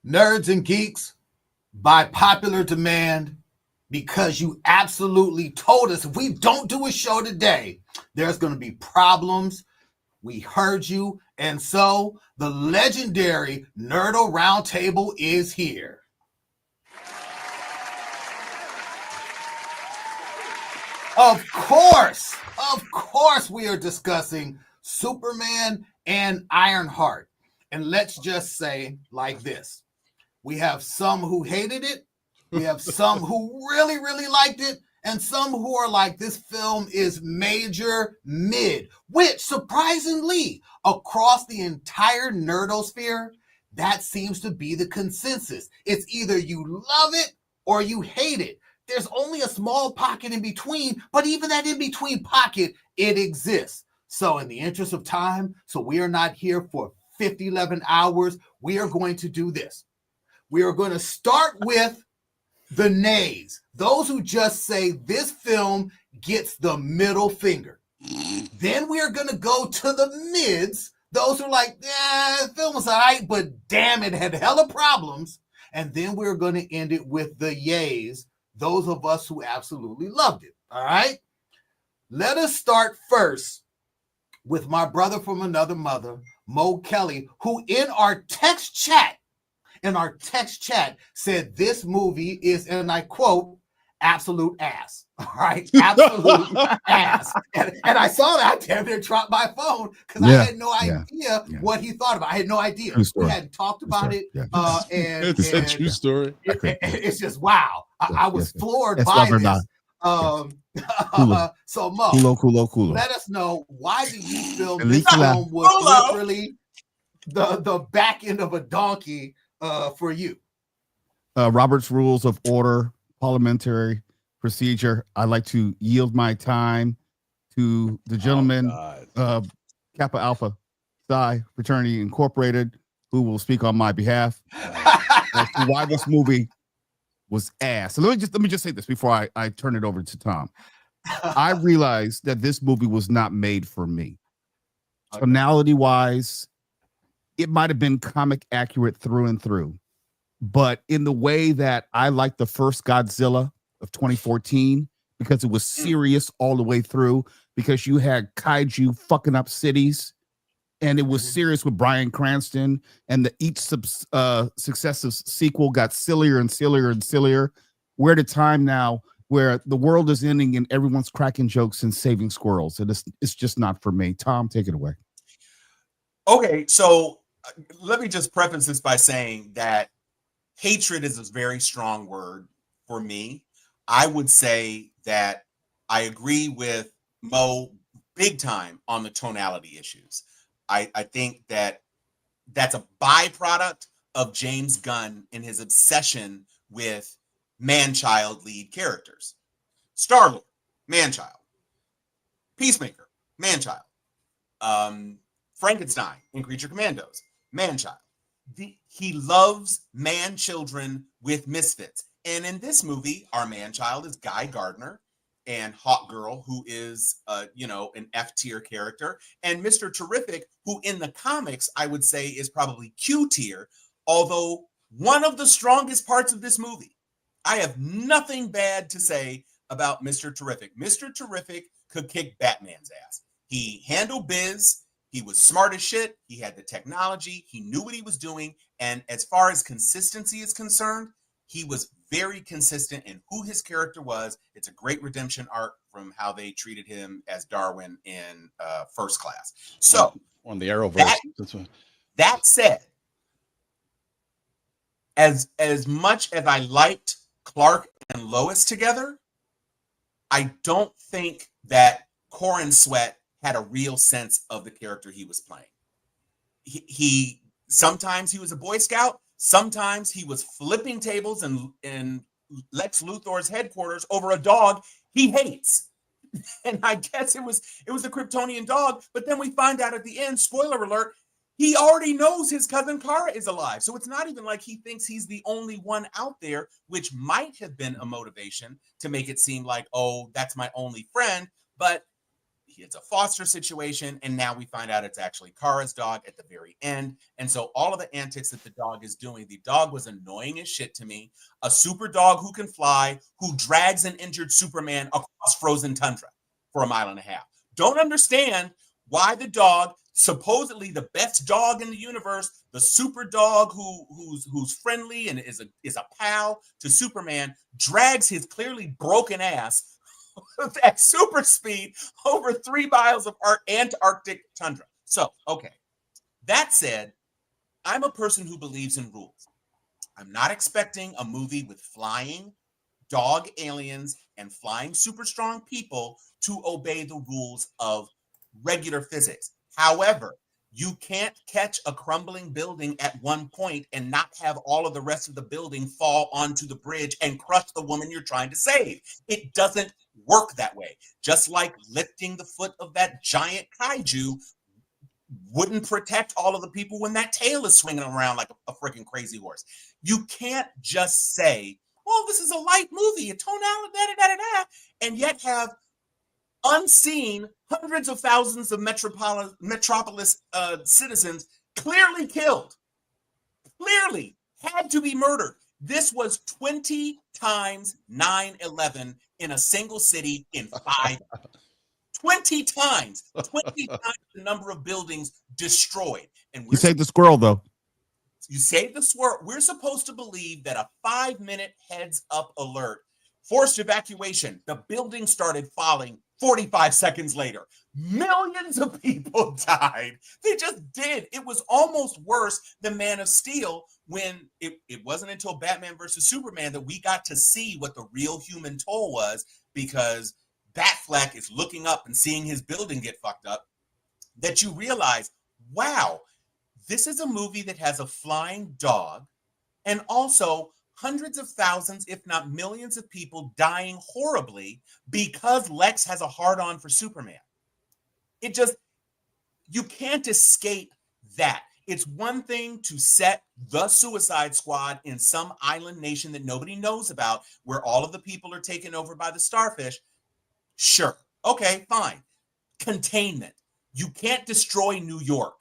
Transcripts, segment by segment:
Nerds and geeks, by popular demand, because you absolutely told us if we don't do a show today, there's going to be problems. We heard you. And so the legendary Nerd-O-Roundtable is here. Of course, we are discussing Superman and Ironheart. And let's just say like this. We have some who hated it. We have some who really, really liked it. And some who are like, this film is major mid, which surprisingly, across the entire nerdosphere, that seems to be the consensus. It's either you love it or you hate it. There's only a small pocket in between, but even that in between pocket, it exists. So in the interest of time, so we are not here for 11 hours, we are going to do this. We are going to start with the nays, those who just say this film gets the middle finger. Then we are going to go to the mids, those who are like, the film was all right, but damn, it had hella problems. And then we're going to end it with the yays, those of us who absolutely loved it. All right? Let us start first with my brother from another mother, Mo Kelly, who in our text chat said this movie is, and I quote, absolute ass. All right, absolute ass. And I saw that. I damn near dropped my phone because I had no idea what he thought about it. I had no idea. We hadn't talked about it. And it's a true story. It's just wow. I was floored by this. So Mo, Kulo. Let us know, why do you feel this film was literally the back end of a donkey for you? Robert's Rules of Order, Parliamentary Procedure. I like to yield my time to the gentleman, Kappa Alpha Psi Fraternity Incorporated, who will speak on my behalf as to why this movie was ass. So let me just say this before I turn it over to Tom. I realized that this movie was not made for me. Tonality wise, it might have been comic accurate through and through, but in the way that I like the first Godzilla of 2014, because it was serious all the way through, because you had kaiju fucking up cities, and it was serious with Bryan Cranston, and each successive sequel got sillier and sillier and sillier. We're at a time now where the world is ending and everyone's cracking jokes and saving squirrels, and it's just not for me. Tom, take it away. Okay, so let me just preface this by saying that hatred is a very strong word for me. I would say that I agree with Mo big time on the tonality issues. I think that that's a byproduct of James Gunn and his obsession with man-child lead characters. Star-Lord, man-child. Peacemaker, man-child. Frankenstein in Creature Commandos, man-child. He loves man-children with misfits. And in this movie, our man-child is Guy Gardner, and Hawk Girl, who is, an F-tier character, and Mr. Terrific, who in the comics, I would say is probably Q-tier, although one of the strongest parts of this movie. I have nothing bad to say about Mr. Terrific. Mr. Terrific could kick Batman's ass. He handled biz. He was smart as shit. He had the technology. He knew what he was doing. And as far as consistency is concerned, he was very consistent in who his character was. It's a great redemption arc from how they treated him as Darwin in First Class. So on the Arrowverse. That said, as much as I liked Clark and Lois together, I don't think that Corin Sweat had a real sense of the character he was playing. He sometimes he was a Boy Scout, sometimes he was flipping tables in Lex Luthor's headquarters over a dog he hates. And I guess it was the Kryptonian dog, but then we find out at the end, spoiler alert, he already knows his cousin Kara is alive. So it's not even like he thinks he's the only one out there, which might have been a motivation to make it seem like, oh, that's my only friend. But it's a foster situation, and now we find out it's actually Kara's dog at the very end. And so all of the antics that the dog is doing, the dog was annoying as shit to me. A super dog who can fly, who drags an injured Superman across frozen tundra for 1.5 miles. Don't understand why the dog, supposedly the best dog in the universe, the super dog who's friendly and is a pal to Superman, drags his clearly broken ass at super speed over 3 miles of Antarctic tundra. So, okay. That said, I'm a person who believes in rules. I'm not expecting a movie with flying dog aliens and flying super strong people to obey the rules of regular physics. However, you can't catch a crumbling building at one point and not have all of the rest of the building fall onto the bridge and crush the woman you're trying to save. It doesn't work that way. Just like lifting the foot of that giant kaiju wouldn't protect all of the people when that tail is swinging around like a freaking crazy horse. You can't just say, well, this is a light movie, a tonality, and yet have unseen hundreds of thousands of metropolis citizens clearly killed, clearly had to be murdered. This was 20 times 9/11 in a single city in 5 20 times the number of buildings destroyed. And You saved the squirrel, though. You saved the squirrel. We're supposed to believe that a 5-minute heads up alert, forced evacuation, the building started falling 45 seconds later. Millions of people died. They just did. It was almost worse than Man of Steel, when it wasn't until Batman versus Superman that we got to see what the real human toll was, because Batfleck is looking up and seeing his building get fucked up, that you realize, wow, this is a movie that has a flying dog and also hundreds of thousands, if not millions of people dying horribly because Lex has a hard-on for Superman. It just, you can't escape that. It's one thing to set the Suicide Squad in some island nation that nobody knows about, where all of the people are taken over by the starfish. Sure. Okay, fine. Containment. You can't destroy New York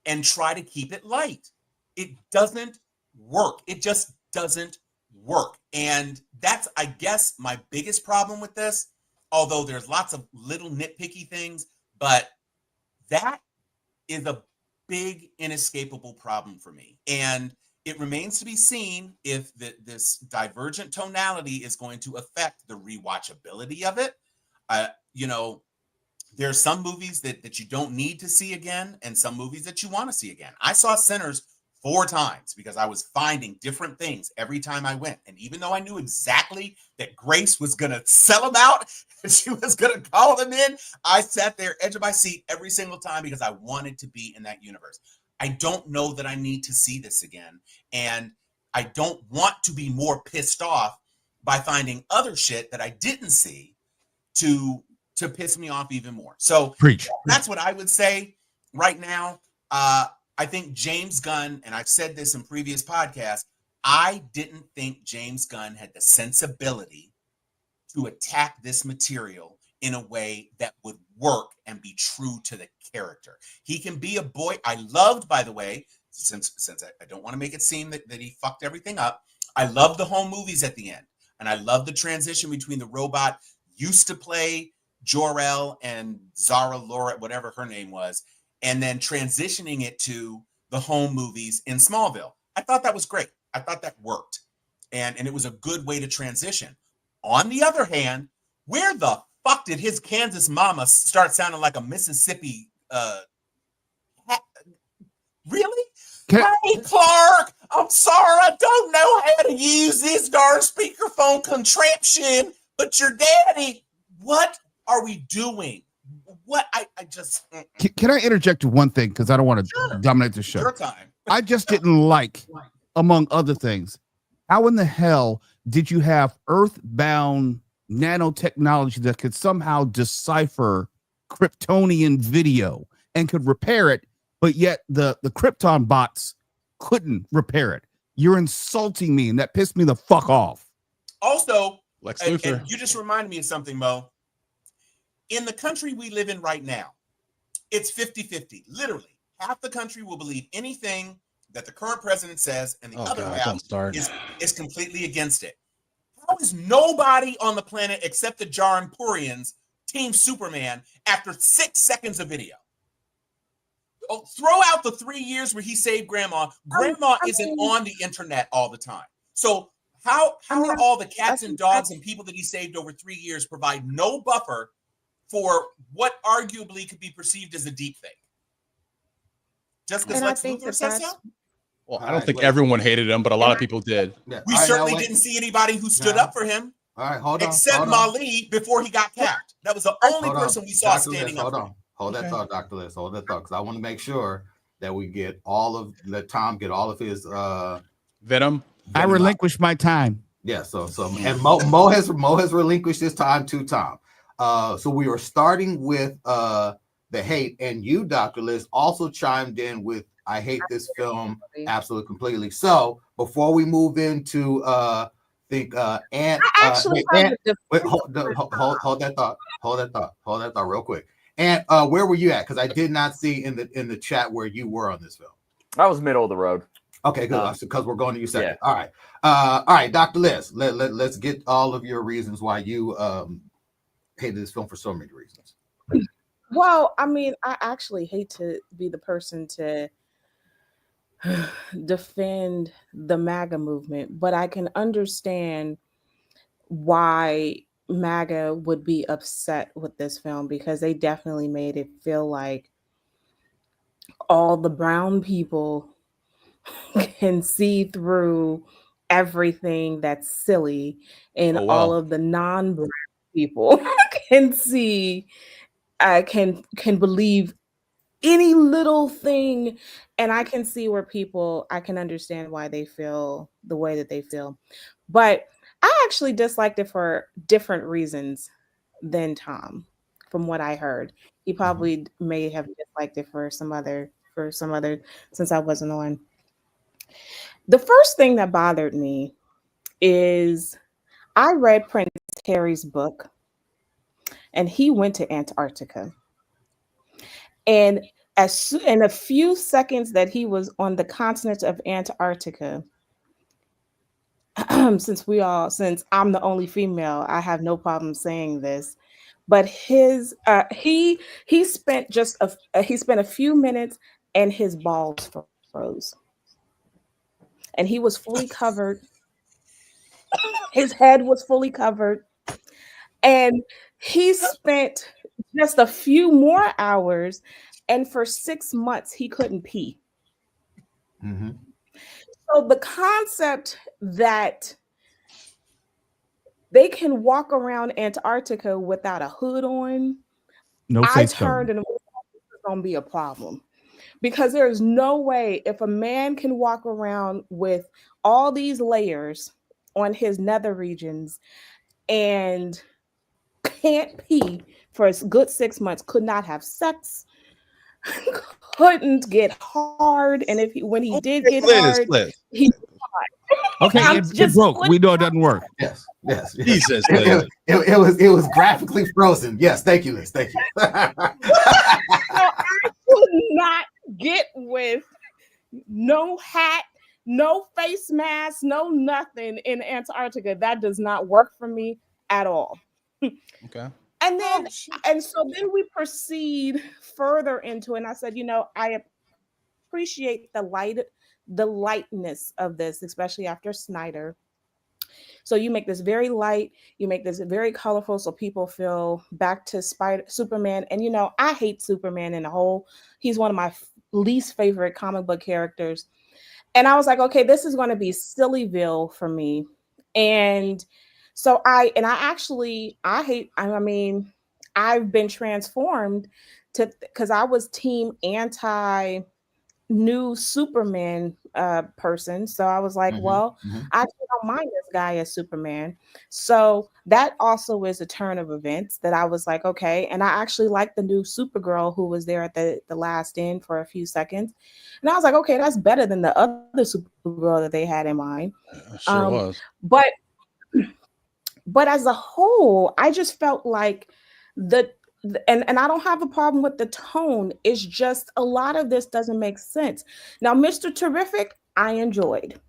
and try to keep it light. It doesn't work. It just doesn't work. And that's, I guess, my biggest problem with this, although there's lots of little nitpicky things, but that is a big, inescapable problem for me. And it remains to be seen if this divergent tonality is going to affect the rewatchability of it. There's some movies that you don't need to see again, and some movies that you want to see again. I saw Sinners 4 times because I was finding different things every time I went. And even though I knew exactly that Grace was going to sell them out and she was going to call them in, I sat there edge of my seat every single time because I wanted to be in that universe. I don't know that I need to see this again. And I don't want to be more pissed off by finding other shit that I didn't see to piss me off even more. So that's what I would say right now. I think James Gunn, and I've said this in previous podcasts, I didn't think James Gunn had the sensibility to attack this material in a way that would work and be true to the character. He can be a boy. I loved, by the way, since I don't want to make it seem that he fucked everything up, I love the home movies at the end. And I love the transition between the robot used to play Jor-El and Zara Laura, whatever her name was, and then transitioning it to the home movies in Smallville. I thought that was great. I thought that worked. And it was a good way to transition. On the other hand, where the fuck did his Kansas mama start sounding like a Mississippi? Really? Hey, Clark, I'm sorry, I don't know how to use this darn speakerphone contraption, but your daddy, what are we doing? What I just Can I interject one thing, because I don't want to dominate the show. Your time. I just didn't like, among other things, how in the hell did you have earthbound nanotechnology that could somehow decipher Kryptonian video and could repair it, but yet the Krypton bots couldn't repair it? You're insulting me, and that pissed me the fuck off. Also, Lex and Luthor. you just reminded me of something, Mo. In the country we live in right now, it's 50-50. Literally, half the country will believe anything that the current president says, and the other half is completely against it. How is nobody on the planet except the Jaranpurians Team Superman after 6 seconds of video? Oh, throw out the 3 years where he saved Grandma. Grandma isn't on the internet all the time. So how are all the cats and dogs and people that he saved over 3 years provide no buffer for what arguably could be perceived as a deep fake? Just because Lex Luthor says so? Well, I don't think everyone hated him, but a lot of people did. Yeah. We certainly didn't see anybody who stood up for him. All right, hold on. Except Mali before he got capped. That was the only person we saw standing up. Hold that thought, Dr. Liz. Hold that thought, because I want to make sure that we get let Tom get all of his Venom. I relinquished my time. Yeah, and Mo has relinquished his time to Tom. So we were starting with the hate, and you, Dr. Liz, also chimed in with I hate this film absolutely completely. So before we move into hold that thought real quick. And where were you at? Because I did not see in the chat where you were on this film. I was middle of the road. Okay, good. Because we're going to you second. Yeah. All right, Dr. Liz. Let's get all of your reasons why you hated this film for so many reasons. Well, I mean, I actually hate to be the person to defend the MAGA movement, but I can understand why MAGA would be upset with this film, because they definitely made it feel like all the brown people can see through everything that's silly, and all of the non-brown people can see, can believe any little thing. And I can see where I can understand why they feel the way that they feel. But I actually disliked it for different reasons than Tom, from what I heard. He probably may have disliked it for some other, since I wasn't on. The first thing that bothered me is I read Prince Harry's book, and he went to Antarctica. And in a few seconds that he was on the continent of Antarctica, since I'm the only female, I have no problem saying this, but he spent a few minutes and his balls froze, and he was fully covered. His head was fully covered, and he spent just a few more hours, and for 6 months he couldn't pee. Mm-hmm. So the concept that they can walk around Antarctica without a hood on, I turned and it was going to be a problem, because there's no way, if a man can walk around with all these layers on his nether regions and can't pee for a good 6 months, could not have sex, couldn't get hard, and when he did get hard, he okay, it broke. We know it doesn't work. Yes. Jesus, it was graphically frozen. Yes, thank you, Liz. Thank you. I could not get with no hat, no face mask, no nothing in Antarctica. That does not work for me at all. Okay. And so then we proceed further into it. And I said, I appreciate the lightness of this, especially after Snyder. So you make this very light, you make this very colorful, so people feel back to Superman. And I hate Superman in the whole. He's one of my least favorite comic book characters. And I was like, okay, this is going to be Sillyville for me. And so I've been transformed because I was team anti new Superman person. So I was like, I actually don't mind this guy as Superman. So that also is a turn of events that I was like, okay. And I actually like the new Supergirl who was there at the last end for a few seconds. And I was like, okay, that's better than the other Supergirl that they had in mind. Sure was. But as a whole, I just felt like and I don't have a problem with the tone. It's just a lot of this doesn't make sense. Now, Mr. Terrific, I enjoyed.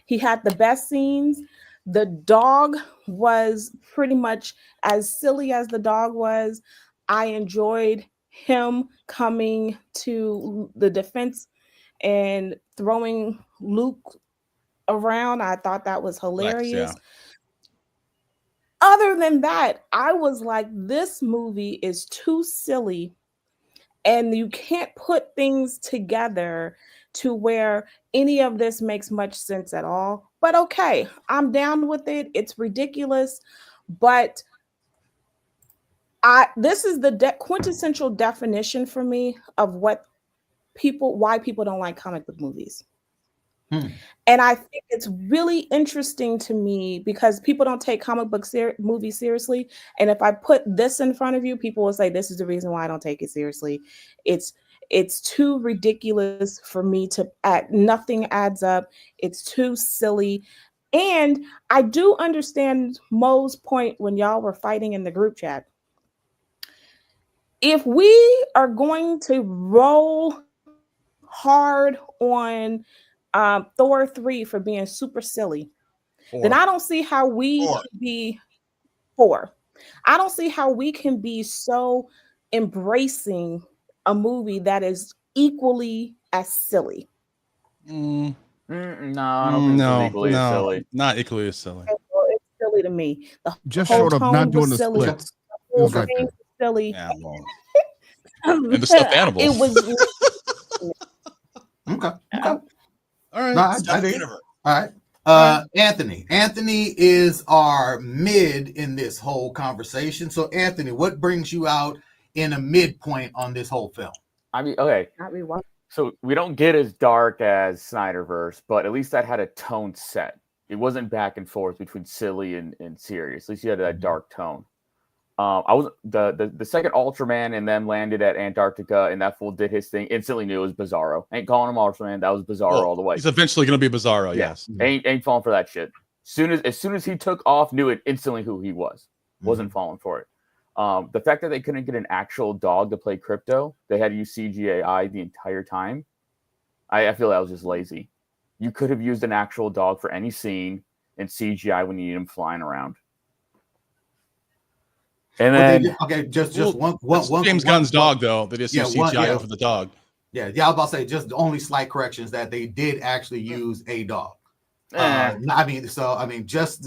He had the best scenes. The dog was pretty much as silly as the dog was. I enjoyed him coming to the defense and throwing Luke around. I thought that was hilarious. Yeah. Other than that, I was like, this movie is too silly, and you can't put things together to where any of this makes much sense at all. But okay, I'm down with it. It's ridiculous, but this is the quintessential definition for me of why people don't like comic book movies. And I think it's really interesting to me because people don't take comic book movies seriously. And if I put this in front of you, people will say, this is the reason why I don't take it seriously. It's too ridiculous for me to nothing adds up. It's too silly. And I do understand Mo's point when y'all were fighting in the group chat. If we are going to roll hard on Thor 3 for being super silly, then I don't see how we can be 4. I don't see how we can be so embracing a movie that is equally as silly. No, I don't think it's equally as silly. Not equally as silly. Well, it's silly to me. Just short of not doing the silly. splits. The whole thing was silly. Yeah, well. And the stuffed animals. It was Okay. All right. No, I dig it. All right. Anthony. Anthony is our mid in this whole conversation. So, Anthony, what brings you out in a midpoint on this whole film? I mean, okay. So we don't get as dark as Snyderverse, but at least that had a tone set. It wasn't back and forth between silly and serious. At least you had that dark tone. I was the second Ultraman and then landed at Antarctica, and that fool did his thing. Instantly knew it was Bizarro. Ain't calling him Ultraman. That was Bizarro all the way. He's eventually going to be Bizarro. Yeah. Yes. Ain't falling for that shit. As soon as he took off, knew it instantly who he was. Wasn't falling for it. The fact that they couldn't get an actual dog to play Crypto, they had to use CGI the entire time. I feel that was just lazy. You could have used an actual dog for any scene and CGI when you need him flying around. And then, just one. James Gunn's dog, though. They just use CGI over the dog. Yeah, I was about to say just the only slight corrections that they did actually use a dog. I mean, just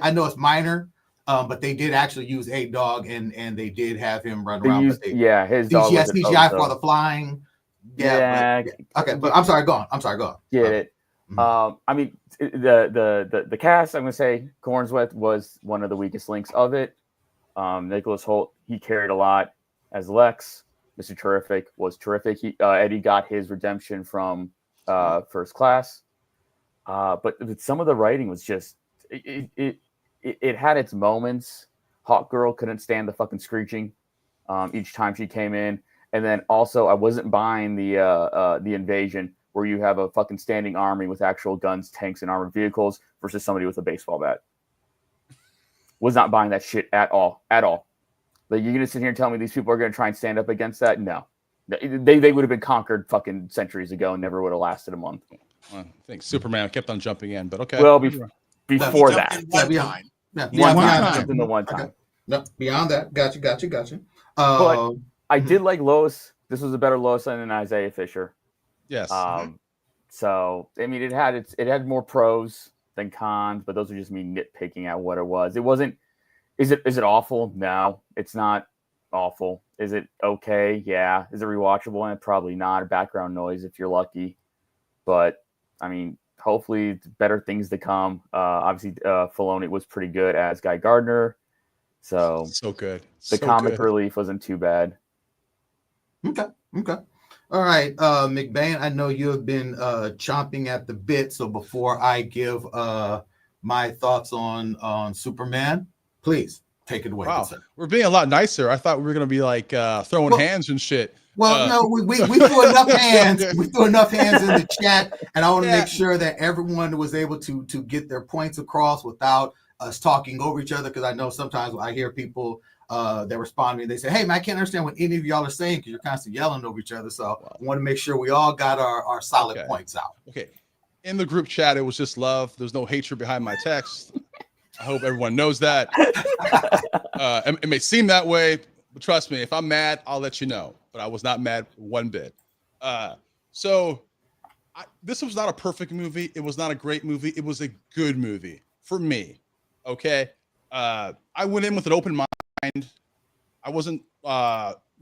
I know it's minor, but they did actually use a dog, and they did have him run around. His dog. CGI for the flying. Yeah. But I'm sorry. Go on. Get it. I mean, the cast. I'm gonna say Cornsworth was one of the weakest links of it. Nicholas Hoult, he carried a lot as Lex. Mr. Terrific was terrific. Eddie got his redemption from First Class, but some of the writing was just it had its moments. Hawk Girl couldn't stand the fucking screeching each time she came in, and then also I wasn't buying the invasion where you have a fucking standing army with actual guns, tanks, and armored vehicles versus somebody with a baseball bat. Was not buying that shit at all. Like, you're gonna sit here and tell me these people are gonna try and stand up against that? No, they would have been conquered fucking centuries ago and never would have lasted a month. I think Superman kept on jumping in, but okay. Well, before that, one time. No, beyond that, gotcha. But I did like Lois. This was a better Lois than Isaiah Fisher. Yes. So I mean, it had more pros than cons, but those are just me nitpicking at what it was. It wasn't. Is it awful? No, it's not awful. Is it okay? Yeah. Is it rewatchable? And probably not. Background noise if you're lucky. But I mean, hopefully better things to come. Obviously, Filoni was pretty good as Guy Gardner. So good. The comic relief wasn't too bad. Okay. All right, McBain, I know you have been chomping at the bit. So before I give my thoughts on Superman, please take it away. Wow, we're being a lot nicer. I thought we were going to be like throwing hands and shit. Well, no, we threw enough hands. We threw enough hands in the chat, and I want to make sure that everyone was able to get their points across without us talking over each other. Because I know sometimes I hear people they respond to me. They say, "Hey, man, I can't understand what any of y'all are saying because you're constantly yelling over each other." So I want to make sure we all got our solid points out. Okay. In the group chat, it was just love. There's no hatred behind my text. I hope everyone knows that. It may seem that way, but trust me, if I'm mad, I'll let you know. But I was not mad one bit. This was not a perfect movie. It was not a great movie. It was a good movie for me. Okay. I went in with an open mind. I wasn't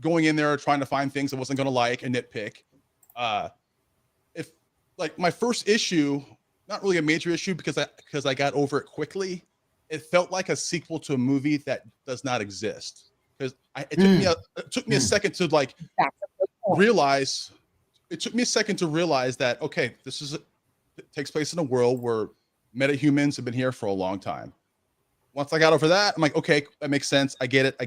going in there trying to find things I wasn't going to like and nitpick. If like my first issue, not really a major issue because I got over it quickly. It felt like a sequel to a movie that does not exist. Because it took me a second to like realize. It took me a second to realize that okay, it takes place in a world where metahumans have been here for a long time. Once I got over that, I'm like, okay, that makes sense. I get it.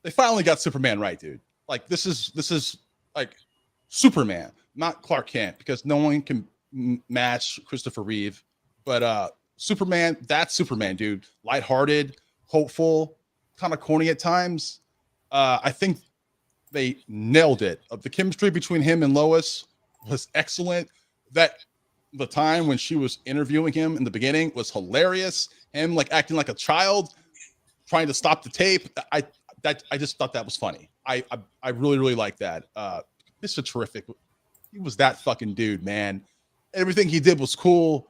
They finally got Superman right, dude. Like this is like Superman, not Clark Kent, because no one can match Christopher Reeve. But Superman, that's Superman, dude. Lighthearted, hopeful, kind of corny at times. I think they nailed it. The chemistry between him and Lois was excellent. The time when she was interviewing him in the beginning was hilarious. Him like acting like a child, trying to stop the tape. I just thought that was funny. I really, really like that. Mr. Terrific. He was that fucking dude, man. Everything he did was cool.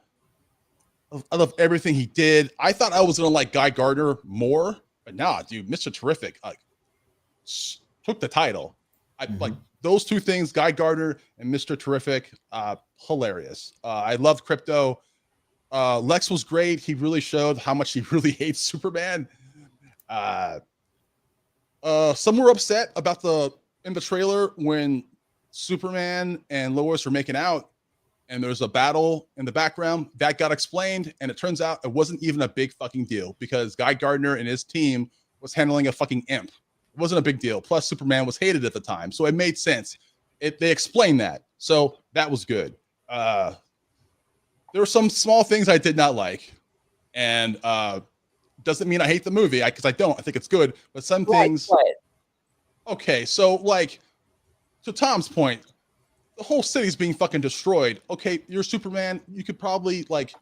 I love everything he did. I thought I was gonna like Guy Gardner more, but nah, dude, Mr. Terrific took the title. Like those two things, Guy Gardner and Mr. Terrific, hilarious. I loved Crypto. Lex was great. He really showed how much he really hates Superman. Some were upset about in the trailer when Superman and Lois were making out and there's a battle in the background that got explained. And it turns out it wasn't even a big fucking deal because Guy Gardner and his team was handling a fucking imp. It wasn't a big deal. Plus Superman was hated at the time. So it made sense. They explained that. So that was good. There were some small things I did not like. And doesn't mean I hate the movie because I don't. I think it's good. But some things. Okay, so like to Tom's point, the whole city's being fucking destroyed. Okay, you're Superman. You could probably like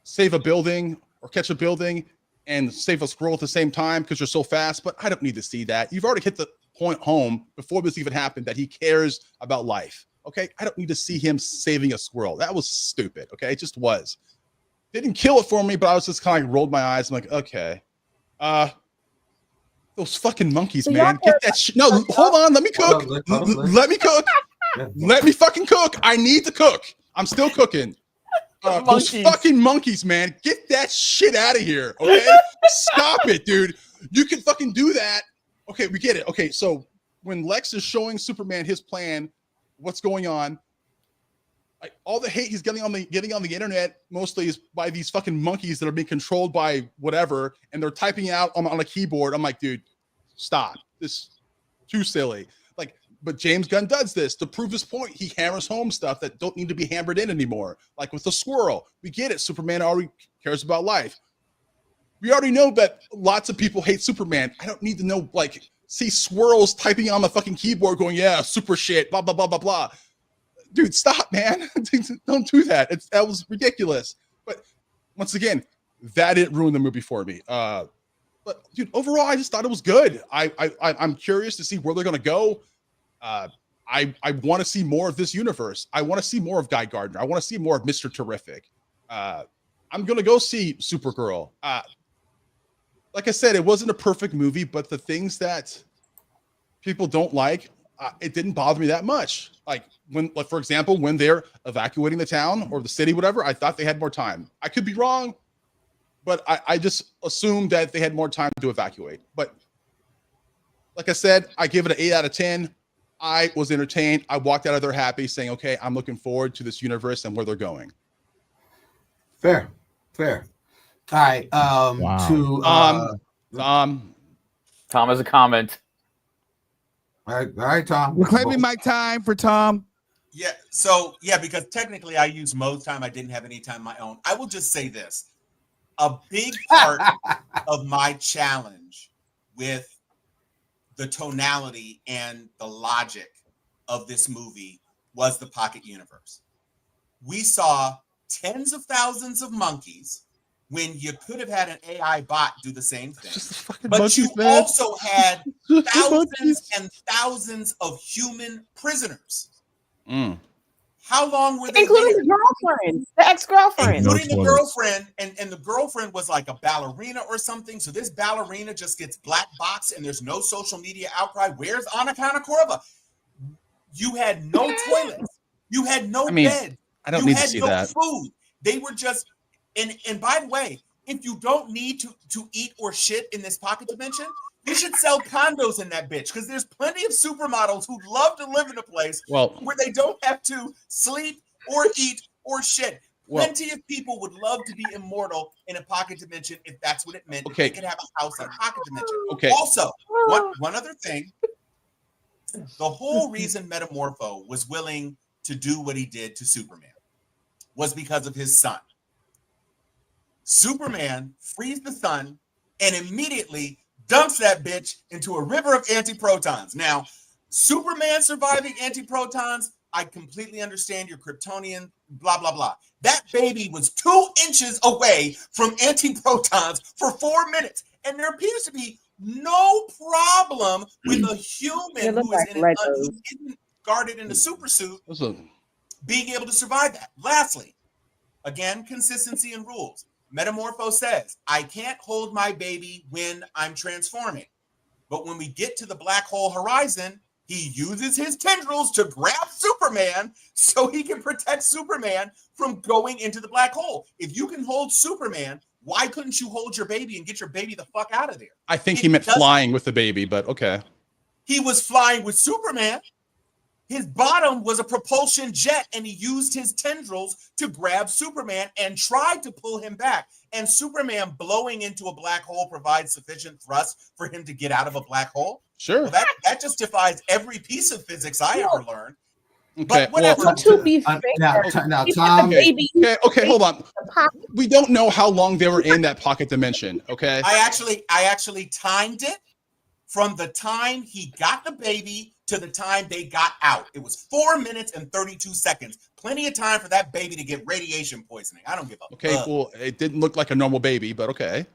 save a building or catch a building and save a squirrel at the same time because you're so fast. But I don't need to see that. You've already hit the point home before this even happened that he cares about life. Okay, I don't need to see him saving a squirrel. That was stupid. Okay, it just was. Didn't kill it for me, but I was just kind of like rolled my eyes. I'm like, okay. Those fucking monkeys, man. Get that shit. No, hold on. Let me cook. Let me cook. Let me fucking cook. I need to cook. I'm still cooking. Those fucking monkeys, man. Get that shit out of here. Okay? Stop it, dude. You can fucking do that. Okay, we get it. Okay, so when Lex is showing Superman his plan, what's going on, all the hate he's getting on the internet mostly is by these fucking monkeys that are being controlled by whatever, and they're typing out on a keyboard. I'm like, dude, stop. This is too silly. Like, but James Gunn does this to prove his point. He hammers home stuff that don't need to be hammered in anymore. Like with the squirrel, we get it. Superman already cares about life. We already know that lots of people hate Superman. I don't need to know, like, see squirrels typing on the fucking keyboard going, yeah, super shit, blah, blah, blah, blah, blah. Dude, stop, man. Don't do that. That was ridiculous. But once again, that didn't ruin the movie for me. But dude, overall, I just thought it was good. I'm curious to see where they're gonna go. I want to see more of this universe. I want to see more of Guy Gardner. I want to see more of Mr. Terrific. I'm gonna go see Supergirl. Like I said, it wasn't a perfect movie, but the things that people don't like, it didn't bother me that much. Like for example, when they're evacuating the town or the city, whatever, I thought they had more time. I could be wrong, but I just assumed that they had more time to evacuate. But like I said, I give it an 8 out of 10. I was entertained. I walked out of there happy saying, okay, I'm looking forward to this universe and where they're going. Fair. All right. Tom has a comment. All right, Tom. We're claiming my time for Tom. Yeah. So yeah, because technically I used Mo's time. I didn't have any time of my own. I will just say this. A big part of my challenge with the tonality and the logic of this movie was the pocket universe. We saw tens of thousands of monkeys when you could have had an AI bot do the same thing. But monkeys, you man. also had thousands and thousands of human prisoners. Mm. How long were they including there? the girlfriend, the ex-girlfriend. Including the girlfriend, and the girlfriend was like a ballerina or something. So this ballerina just gets black boxed and there's no social media outcry. Where's Anna Kournikova? You had no toilets. You had no bed. I don't need to see no that. Food. They were just, and by the way, if you don't need to eat or shit in this pocket dimension, you should sell condos in that bitch, because there's plenty of supermodels who love to live in a place where they don't have to sleep or eat or shit. Plenty of people would love to be immortal in a pocket dimension if that's what it meant. If they could have a house in a pocket dimension. Okay. Also, one other thing. The whole reason Metamorpho was willing to do what he did to Superman was because of his son. Superman frees the sun and immediately dumps that bitch into a river of antiprotons. Now, Superman surviving antiprotons, I completely understand. Your Kryptonian, blah, blah, blah. That baby was 2 inches away from antiprotons for 4 minutes. And there appears to be no problem with a human who isn't guarded in a super suit being able to survive that. Lastly, again, consistency and rules. Metamorpho says, I can't hold my baby when I'm transforming. But when we get to the black hole horizon, he uses his tendrils to grab Superman so he can protect Superman from going into the black hole. If you can hold Superman, why couldn't you hold your baby and get your baby the fuck out of there? I think he meant flying with the baby, but okay. He was flying with Superman. His bottom was a propulsion jet, and he used his tendrils to grab Superman and tried to pull him back. And Superman blowing into a black hole provides sufficient thrust for him to get out of a black hole. Sure. Well, that just defies every piece of physics I ever learned. Okay. But whatever. Well, to be fair, now, Tom. Okay, hold on. We don't know how long they were in that pocket dimension. Okay. I actually timed it from the time he got the baby to the time they got out. It was 4 minutes and 32 seconds. Plenty of time for that baby to get radiation poisoning. I don't give a fuck. Well, it didn't look like a normal baby, but okay.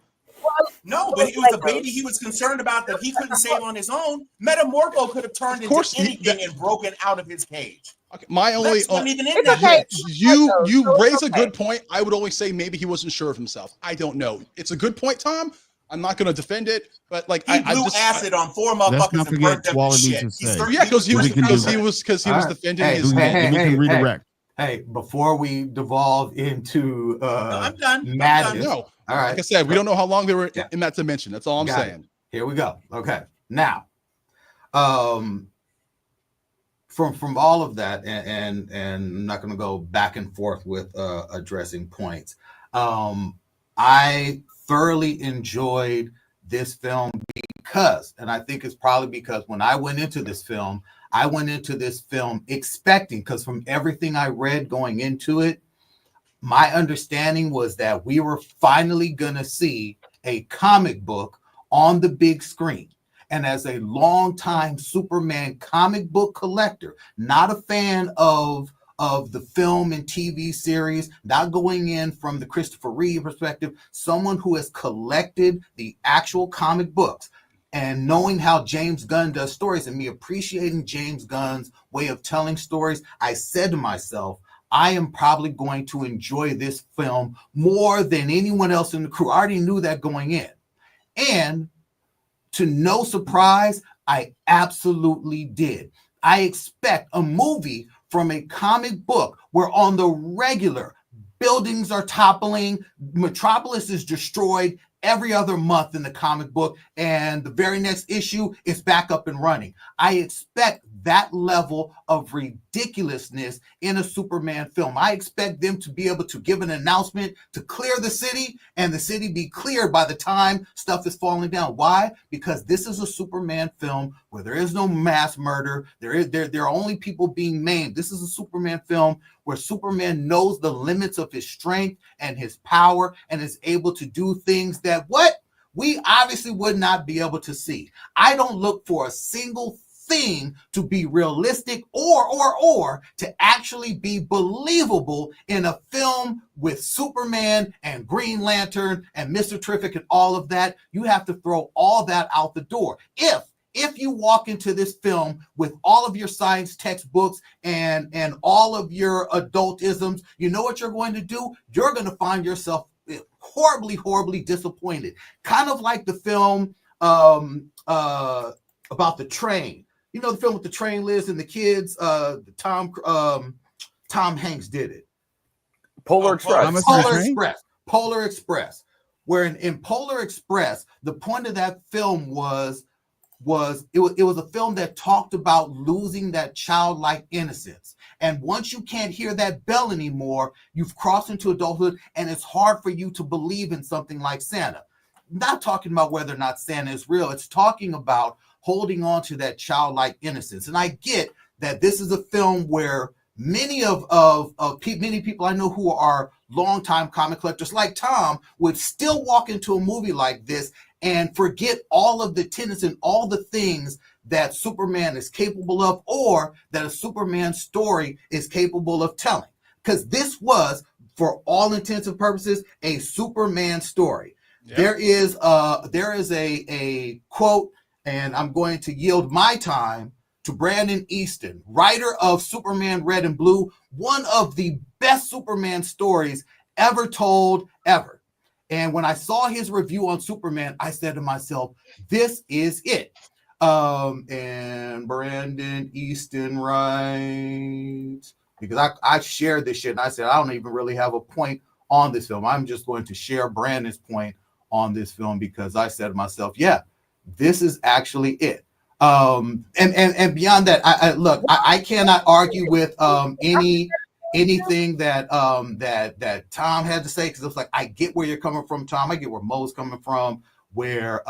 No, but it was a baby he was concerned about that he couldn't save on his own. Metamorpho could have turned into anything and broken out of his cage. Okay, my only you raise a good point. I would only say maybe he wasn't sure of himself. I don't know. It's a good point, Tom. I'm not going to defend it, but like he blew acid on 4 motherfuckers and burnt them to shit. Yeah, because he was defending his. Redirect. Hey, before we devolve into I'm done. madness. No, all right. Like I said, we don't know how long they were in that dimension. That's all I'm saying. Here we go. Okay, now, from all of that, and I'm not going to go back and forth with addressing points. I thoroughly enjoyed this film because, and I think it's probably because when I went into this film expecting, because from everything I read going into it, my understanding was that we were finally going to see a comic book on the big screen. And as a longtime Superman comic book collector, not a fan of the film and TV series, not going in from the Christopher Reeve perspective, someone who has collected the actual comic books and knowing how James Gunn does stories and me appreciating James Gunn's way of telling stories, I said to myself, I am probably going to enjoy this film more than anyone else in the crew. I already knew that going in. And to no surprise, I absolutely did. I expect a movie from a comic book where on the regular, buildings are toppling, Metropolis is destroyed every other month in the comic book, and the very next issue is back up and running. I expect that level of ridiculousness in a Superman film. I expect them to be able to give an announcement to clear the city, and the city be cleared by the time stuff is falling down. Why? Because this is a Superman film where there is no mass murder. There are only people being maimed. This is a Superman film where Superman knows the limits of his strength and his power and is able to do things that we obviously would not be able to see. I don't look for a single thing to be realistic or to actually be believable in a film with Superman and Green Lantern and Mr. Terrific and all of that. You have to throw all that out the door. If you walk into this film with all of your science textbooks and all of your adultisms, you know what you're going to do? You're going to find yourself horribly disappointed. Kind of like the film about the train. You know the film with the train, Liz, and the kids. Tom Hanks did it. Polar Express. Polar Express. Where in Polar Express, the point of that film was a film that talked about losing that childlike innocence. And once you can't hear that bell anymore, you've crossed into adulthood, and it's hard for you to believe in something like Santa. Not talking about whether or not Santa is real. It's talking about holding on to that childlike innocence. And I get that this is a film where many people I know who are longtime comic collectors like Tom would still walk into a movie like this and forget all of the tenets and all the things that Superman is capable of, or that a Superman story is capable of telling. Because this was, for all intents and purposes, a Superman story. Yep. There is a quote, and I'm going to yield my time to Brandon Easton, writer of Superman Red and Blue, one of the best Superman stories ever told, ever. And when I saw his review on Superman, I said to myself, this is it. And Brandon Easton writes, because I shared this shit and I said, I don't even really have a point on this film. I'm just going to share Brandon's point on this film because I said to myself, yeah, this is actually it. And beyond that, I cannot argue with anything that Tom had to say, because it's like, I get where you're coming from, Tom. I get where Mo's coming from, where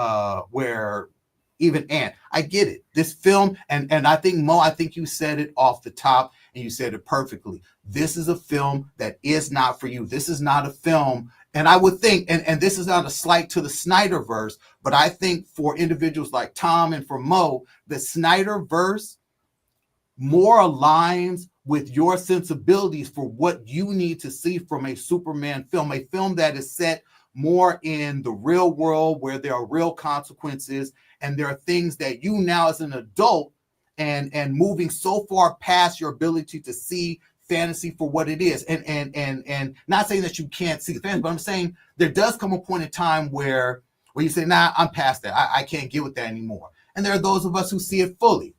even Ant, I get it. This film, and I think Mo, I think you said it off the top, and you said it perfectly. This is a film that is not for you. This is not a film. And I would think, and this is not a slight to the Snyderverse, but I think for individuals like Tom and for Mo, the Snyderverse more aligns with your sensibilities for what you need to see from a Superman film, a film that is set more in the real world where there are real consequences and there are things that you now as an adult and moving so far past your ability to see fantasy for what it is, and not saying that you can't see the fantasy, but I'm saying there does come a point in time where you say, nah, I'm past that. I can't get with that anymore. And there are those of us who see it fully.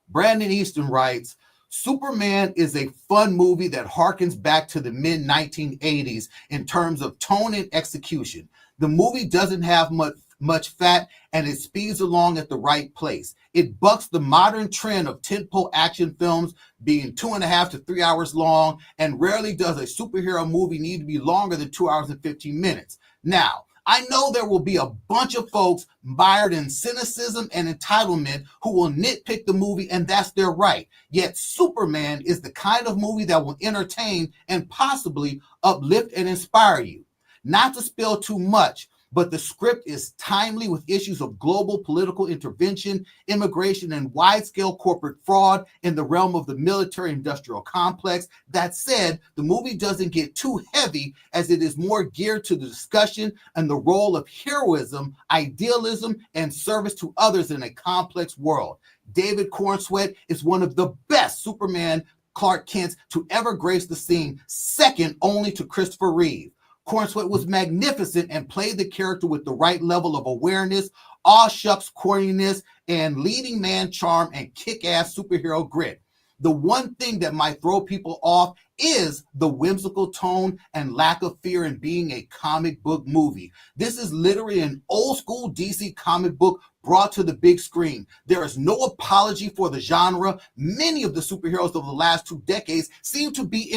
Brandon Easton writes, Superman is a fun movie that harkens back to the mid-1980s in terms of tone and execution. The movie doesn't have much fat, and it speeds along at the right place. It bucks the modern trend of tentpole action films being 2.5 to 3 hours long, and rarely does a superhero movie need to be longer than 2 hours and 15 minutes. Now, I know there will be a bunch of folks mired in cynicism and entitlement who will nitpick the movie, and that's their right. Yet Superman is the kind of movie that will entertain and possibly uplift and inspire you. Not to spill too much, but the script is timely with issues of global political intervention, immigration, and wide-scale corporate fraud in the realm of the military-industrial complex. That said, the movie doesn't get too heavy, as it is more geared to the discussion and the role of heroism, idealism, and service to others in a complex world. David Cornsweet is one of the best Superman Clark Kents to ever grace the scene, second only to Christopher Reeve. Cornsweet was magnificent and played the character with the right level of awareness, aw-shucks corniness, and leading man charm and kick-ass superhero grit. The one thing that might throw people off is the whimsical tone and lack of fear in being a comic book movie. This is literally an old school DC comic book brought to the big screen. There is no apology for the genre. Many of the superheroes of the last 2 decades seem to be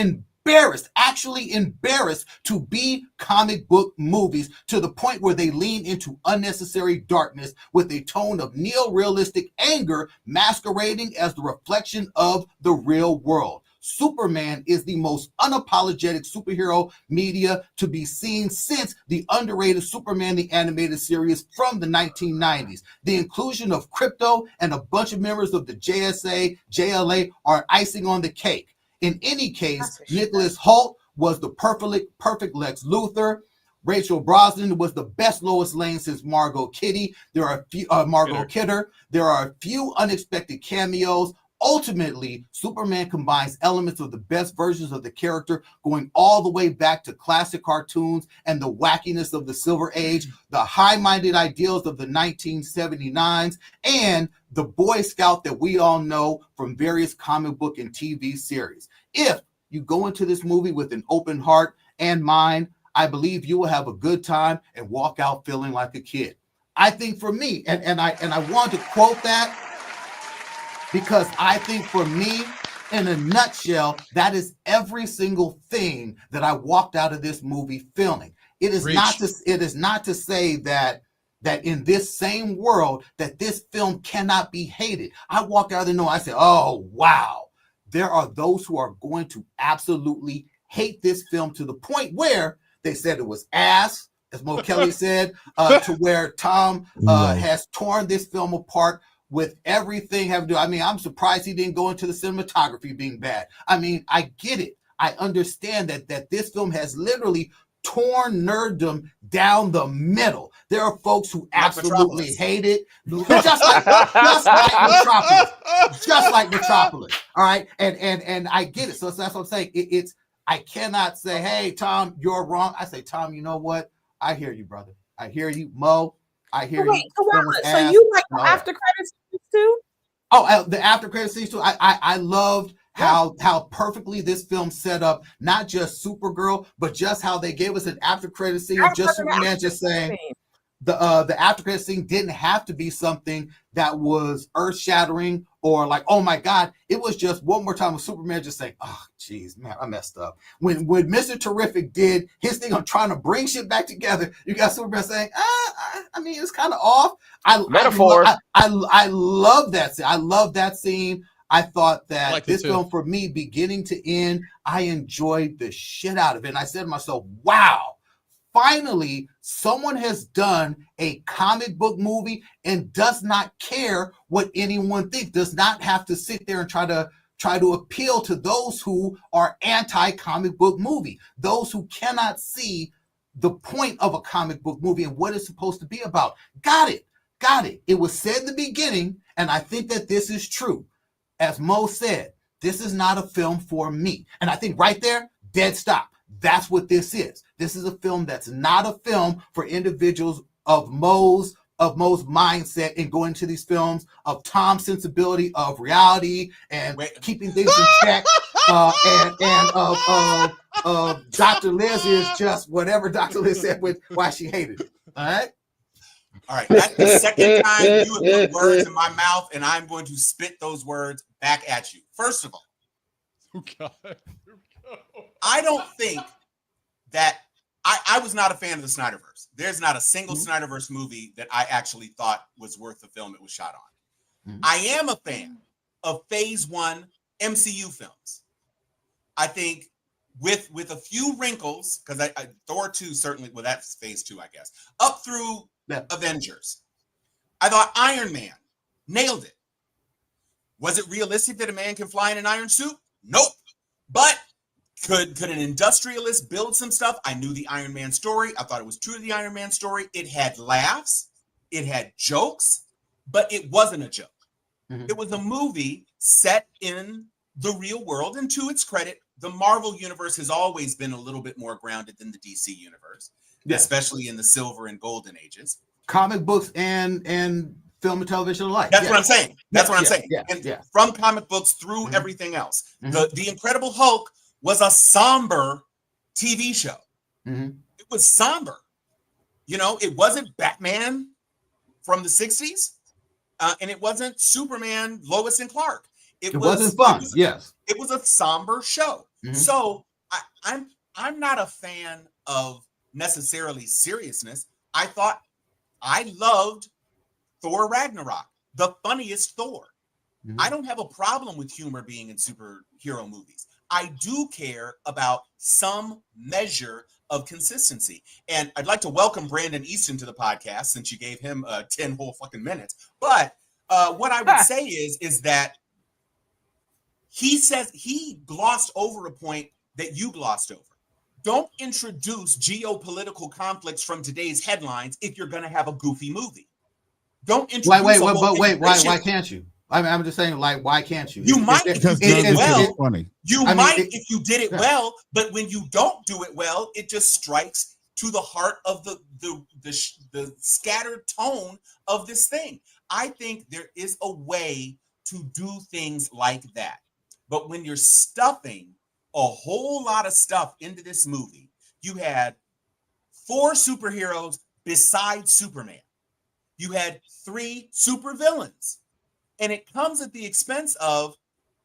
actually embarrassed to be comic book movies, to the point where they lean into unnecessary darkness with a tone of neo-realistic anger masquerading as the reflection of the real world. Superman is the most unapologetic superhero media to be seen since the underrated Superman the Animated Series from the 1990s. The inclusion of Krypto and a bunch of members of the JSA, JLA are icing on the cake. In any case, Nicholas Hoult was the perfect Lex Luthor. Rachel Brosnan was the best Lois Lane since Margot Kidder. There are a few unexpected cameos. Ultimately, Superman combines elements of the best versions of the character, going all the way back to classic cartoons and the wackiness of the Silver Age, the high-minded ideals of the 1979s, and the Boy Scout that we all know from various comic book and TV series. If you go into this movie with an open heart and mind, I believe you will have a good time and walk out feeling like a kid. I think for me, and I want to quote that, because I think for me, in a nutshell, that is every single thing that I walked out of this movie feeling. It is not to say that in this same world that this film cannot be hated. I walked out of there knowing, I said, oh wow, there are those who are going to absolutely hate this film to the point where they said it was ass, as Mo Kelly said, to where Tom has torn this film apart with everything having to do. I mean, I'm surprised he didn't go into the cinematography being bad. I mean, I get it. I understand that this film has literally torn nerddom down the middle. There are folks who absolutely hate it, just like Metropolis. All right, and I get it. So that's what I'm saying. I cannot say, hey, Tom, you're wrong. I say, Tom, you know what? I hear you, brother. I hear you, Mo. I hear you. So you like the after credits too? Oh, the after credits scenes too. I loved how perfectly this film set up not just Supergirl, but just how they gave us an after credit scene of just Superman just saying. The after credit scene didn't have to be something that was earth shattering or like, oh my God. It was just one more time with Superman just saying, oh geez, man, I messed up. When Mr. Terrific did his thing on trying to bring shit back together, you got Superman saying, I mean, it's kind of off. I love that scene. I love that scene. I thought that this film, for me, beginning to end, I enjoyed the shit out of it. And I said to myself, wow. Finally, someone has done a comic book movie and does not care what anyone thinks, does not have to sit there and try to appeal to those who are anti-comic book movie, those who cannot see the point of a comic book movie and what it's supposed to be about. Got it. It was said in the beginning, and I think that this is true. As Mo said, this is not a film for me. And I think right there, dead stop. That's what this is. This is a film that's not a film for individuals of Mo's mindset and going to these films, of Tom's sensibility of reality and keeping things in check, and of Dr. Liz is just whatever Dr. Liz said with why she hated it. All right. That's the second time you have put words in my mouth, and I'm going to spit those words back at you. First of all, I don't think that I was not a fan of the Snyderverse. There's not a single Snyderverse movie that I actually thought was worth the film it was shot on. I am a fan of Phase 1 MCU films. I think with a few wrinkles, because Thor 2 certainly, well, that's Phase 2, I guess, up through Avengers. I thought Iron Man nailed it. Was it realistic that a man can fly in an iron suit? Nope. But could an industrialist build some stuff? I knew the Iron Man story. I thought it was true to the Iron Man story. It had laughs. It had jokes, but it wasn't a joke. It was a movie set in the real world. And to its credit, the Marvel universe has always been a little bit more grounded than the DC universe, especially in the silver and golden ages. Comic books and film and television alike. That's what I'm saying. That's what I'm saying. And from comic books through everything else. The Incredible Hulk was a somber TV show. It was somber. You know, it wasn't Batman from the 60s. and it wasn't Superman, Lois and Clark. It wasn't fun. It was a somber show. Mm-hmm. So I'm not a fan of necessarily seriousness. I loved Thor Ragnarok, the funniest Thor. Mm-hmm. I don't have a problem with humor being in superhero movies. I do care about some measure of consistency. And I'd like to welcome Brandon Easton to the podcast, since you gave him 10 whole fucking minutes. But what I would say is that he glossed over a point that you glossed over. Don't introduce geopolitical conflicts from today's headlines if you're going to have a goofy movie. Don't introduce. Why can't you? I'm just saying, like, why can't you? You might if you did it well. You might if you did it well, but when you don't do it well, it just strikes to the heart of the scattered tone of this thing. I think there is a way to do things like that, but when you're stuffing a whole lot of stuff into this movie, you had 4 superheroes besides Superman. You had 3 supervillains. And it comes at the expense of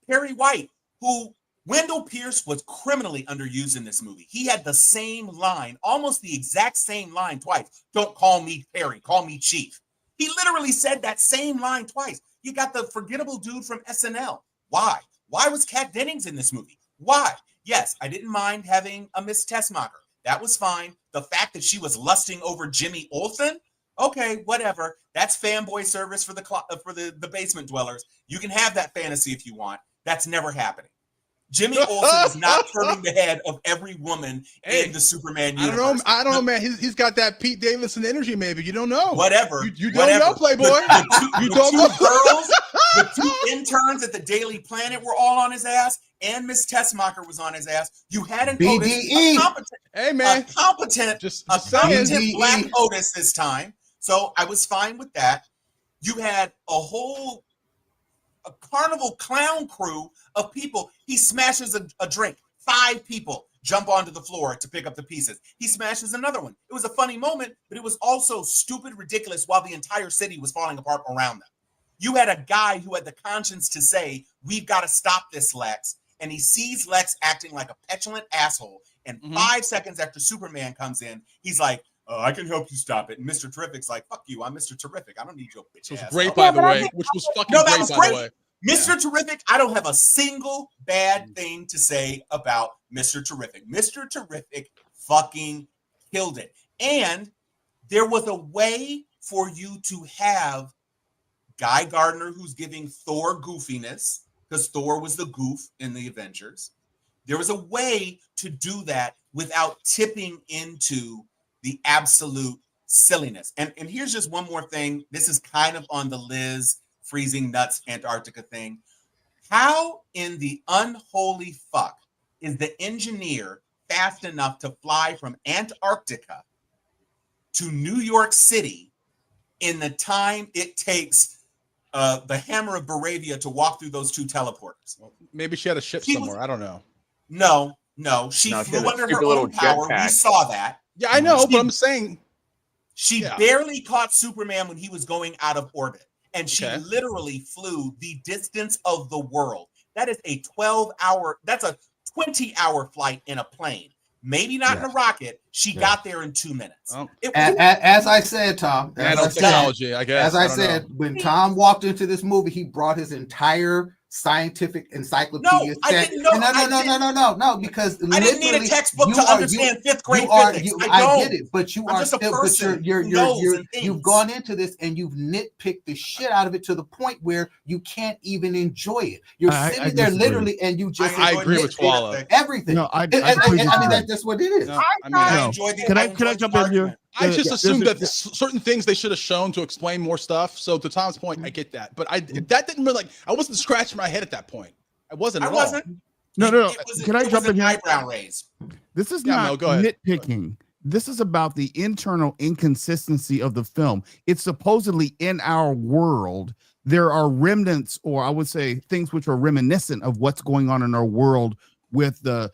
Perry White, who Wendell Pierce was criminally underused in this movie. He had the same line, almost the exact same line twice. Don't call me Perry, call me Chief. He literally said that same line twice. You got the forgettable dude from SNL. Why? Why was Kat Dennings in this movie? Why? Yes, I didn't mind having a Miss Tessmacher. That was fine. The fact that she was lusting over Jimmy Olsen, okay, whatever. That's fanboy service for the basement dwellers. You can have that fantasy if you want. That's never happening. Jimmy Olsen is not turning the head of every woman in the Superman universe. I don't know, man. He's got that Pete Davidson energy, maybe. You don't know. Whatever. You don't know, Playboy. The 2 interns at the Daily Planet were all on his ass, and Miss Tessmacher was on his ass. You hadn't Otis, a competent Black Otis this time. So I was fine with that. You had a carnival clown crew of people. He smashes a drink. 5 people jump onto the floor to pick up the pieces. He smashes another one. It was a funny moment, but it was also stupid, ridiculous while the entire city was falling apart around them. You had a guy who had the conscience to say, we've got to stop this, Lex. And he sees Lex acting like a petulant asshole. And 5 seconds after Superman comes in, he's like, I can help you stop it. And Mr. Terrific's like, fuck you, I'm Mr. Terrific. I don't need your bitch ass. It was great, by the way. Which was fucking great, by the way. Mr. Terrific, I don't have a single bad thing to say about Mr. Terrific. Mr. Terrific fucking killed it. And there was a way for you to have Guy Gardner, who's giving Thor goofiness, because Thor was the goof in the Avengers. There was a way to do that without tipping into the absolute silliness. And here's just one more thing. This is kind of on the Liz freezing nuts Antarctica thing. How in the unholy fuck is the engineer fast enough to fly from Antarctica to New York City in the time it takes the Hammer of Baravia to walk through those 2 teleporters? Well, maybe she had a ship somewhere. I don't know. No. She flew under her own power. We saw that. Yeah, I know, but I'm saying she barely caught Superman when he was going out of orbit. And she literally flew the distance of the world. That is a 20-hour flight in a plane. Maybe not in a rocket. She got there in 2 minutes. Well, as I said, Tom, technology, I guess. As I said, when Tom walked into this movie, he brought his entire scientific encyclopedia set. No, because I didn't need a textbook to understand 5th grade physics. I get it, but you are still, but you've gone into this and you've nitpicked the shit out of it to the point where you can't even enjoy it. You're sitting there literally, and you just I agree with Swallow. Everything. No, I mean that's what it is. Can I jump in here? I just assumed that certain things they should have shown to explain more stuff. So to Tom's point, I get that, but that didn't really I wasn't scratching my head at that point. I wasn't. No. Can I jump in here? Eyebrow raise. This is not nitpicking. This is about the internal inconsistency of the film. It's supposedly in our world. There are remnants, or I would say things which are reminiscent of what's going on in our world with the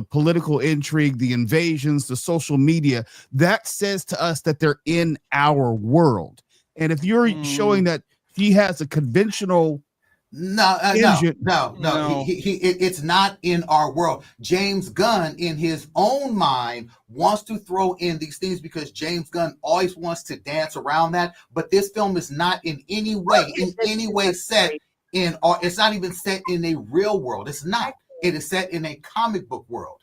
political intrigue, the invasions, the social media. That says to us that they're in our world. And if you're showing that he has a conventional No. No. It's not in our world. James Gunn, in his own mind, wants to throw in these things because James Gunn always wants to dance around that. But this film is not in any way set in, or it's not even set in a real world. It's not. It is set in a comic book world.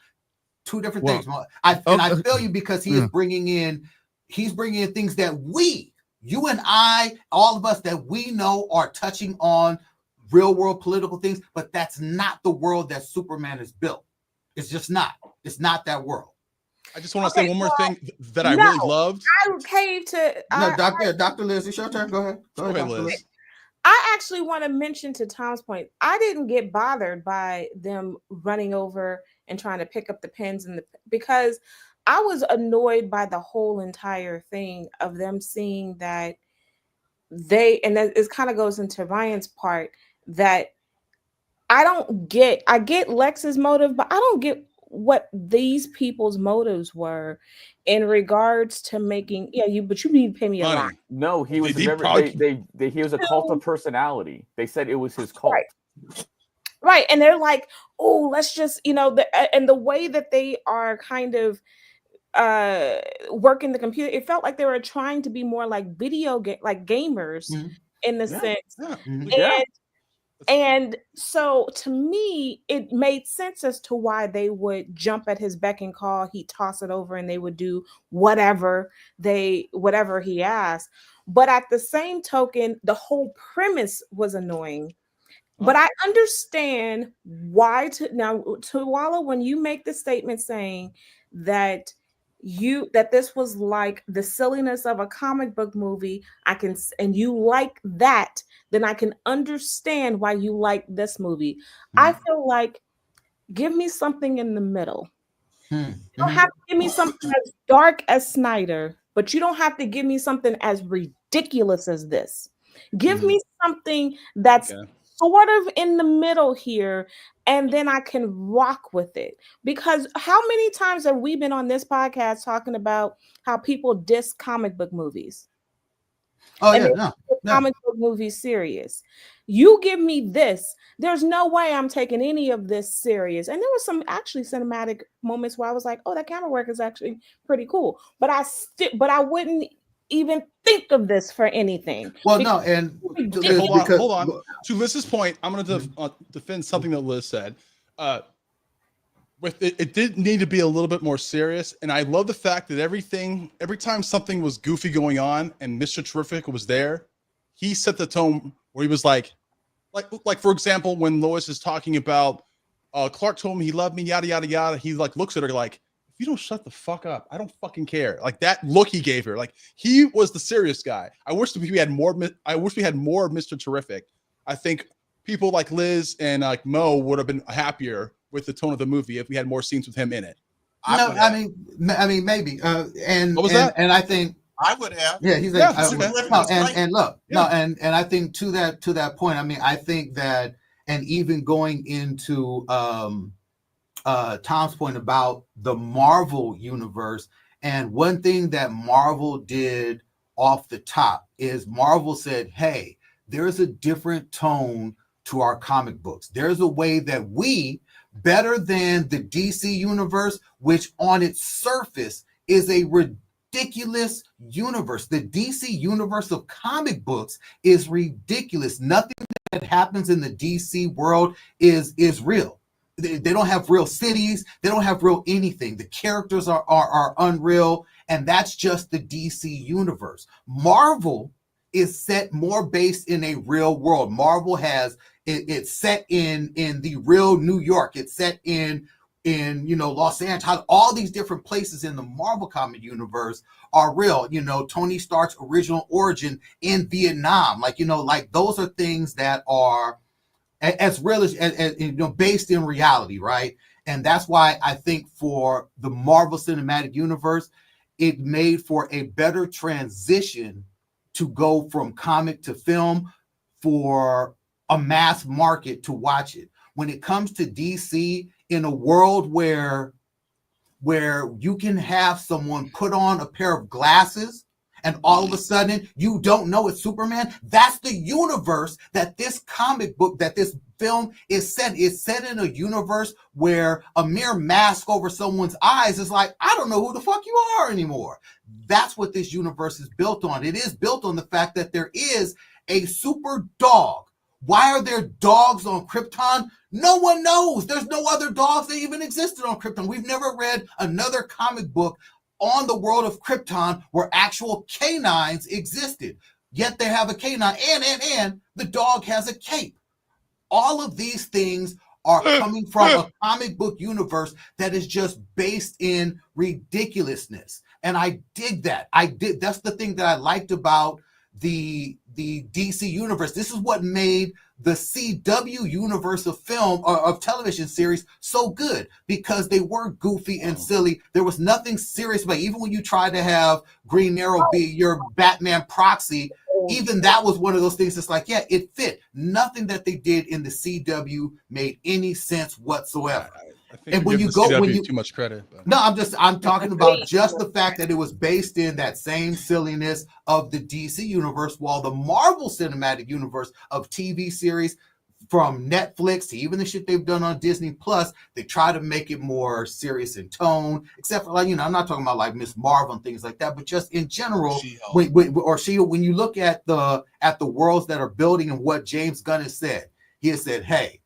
Two different things. I feel you because he's bringing in things that you and I, all of us that we know are touching on real world political things, but that's not the world that Superman is built. It's just not. It's not that world. I just want to say one more thing that I really loved. I caved to Dr. Liz, it's your turn. Go ahead. Go ahead, Dr. Liz. I actually want to mention, to Tom's point, I didn't get bothered by them running over and trying to pick up the pens because I was annoyed by the whole entire thing of them seeing that and that it kind of goes into Ryan's part, that I get Lex's motive, but I don't get what these people's motives were in regards to making. But you need to pay me a lot. No, he was he was a cult of personality. They said it was his cult. Right. And they're like, oh, let's just, and the way that they are kind of working the computer, it felt like they were trying to be more like like gamers in the sense. And so to me, it made sense as to why they would jump at his beck and call. He'd toss it over and they would do whatever he asked. But at the same token, the whole premise was annoying. But I understand why Tuwala, when you make the statement saying that this was like the silliness of a comic book movie, and you like that, then I can understand why you like this movie. I feel like, give me something in the middle. You don't have to give me something as dark as Snyder, but you don't have to give me something as ridiculous as this. Give me something that's sort of in the middle here, and then I can rock with it. Because how many times have we been on this podcast talking about how people diss comic book movies? Comic book movies serious. You give me this, there's no way I'm taking any of this serious. And there was some actually cinematic moments where I was like, oh, that camera work is actually pretty cool. But I wouldn't even think of this for anything. Hold on. To Liz's point, I'm going to defend something that Liz said. It did need to be a little bit more serious, and I love the fact that every time something was goofy going on and Mr. Terrific was there, he set the tone where he was like for example, when Lois is talking about Clark told me he loved me, yada yada yada, he like looks at her like, if you don't shut the fuck up, I don't fucking care. Like that look he gave her, like he was the serious guy. I wish we had more Mr. Terrific. I think people like Liz and like Mo would have been happier with the tone of the movie if we had more scenes with him in it. I mean, maybe. And what was that? And I think I would have. Yeah, he's like, and I think to that point, I mean, I think that, and even going into Tom's point about the Marvel universe, and one thing that Marvel did off the top is Marvel said, hey, there's a different tone to our comic books. There's a way that we, better than the DC universe, which on its surface is a ridiculous universe. The DC universe of comic books is ridiculous. Nothing that happens in the DC world is real. They don't have real cities. They don't have real anything. The characters are unreal, and that's just the DC universe. Marvel is set more based in a real world. Marvel has it's set in the real New York. It's set in Los Angeles. All these different places in the Marvel comic universe are real. Tony Stark's original origin in Vietnam, like those are things that are as real as based in reality, right? And that's why I think for the Marvel Cinematic Universe, it made for a better transition to go from comic to film for a mass market to watch it. When it comes to DC, in a world where you can have someone put on a pair of glasses and all of a sudden you don't know it's Superman. That's the universe that this comic book, that this film is set. It's set in a universe where a mere mask over someone's eyes is like, I don't know who the fuck you are anymore. That's what this universe is built on. It is built on the fact that there is a super dog. Why are there dogs on Krypton? No one knows. There's no other dogs that even existed on Krypton. We've never read another comic book on the world of Krypton where actual canines existed. Yet they have a canine, and the dog has a cape. All of these things are coming from a comic book universe that is just based in ridiculousness. And I dig that. That's the thing that I liked about the DC universe. This is what made the CW universe of film or of television series so good, because they were goofy and silly. There was nothing serious about it. Even when you tried to have Green Arrow be your Batman proxy, even that was one of those things that's like, yeah, it fit. Nothing that they did in the CW made any sense whatsoever. I think And when you go, CW when you too much credit. But. No, I'm talking about just the fact that it was based in that same silliness of the DC universe, while the Marvel Cinematic Universe of TV series from Netflix to even the shit they've done on Disney Plus, they try to make it more serious in tone, except for, like, you know, I'm not talking about like Miss Marvel and things like that, but just in general, when you look at the worlds that are building and what James Gunn has said, he has said, hey,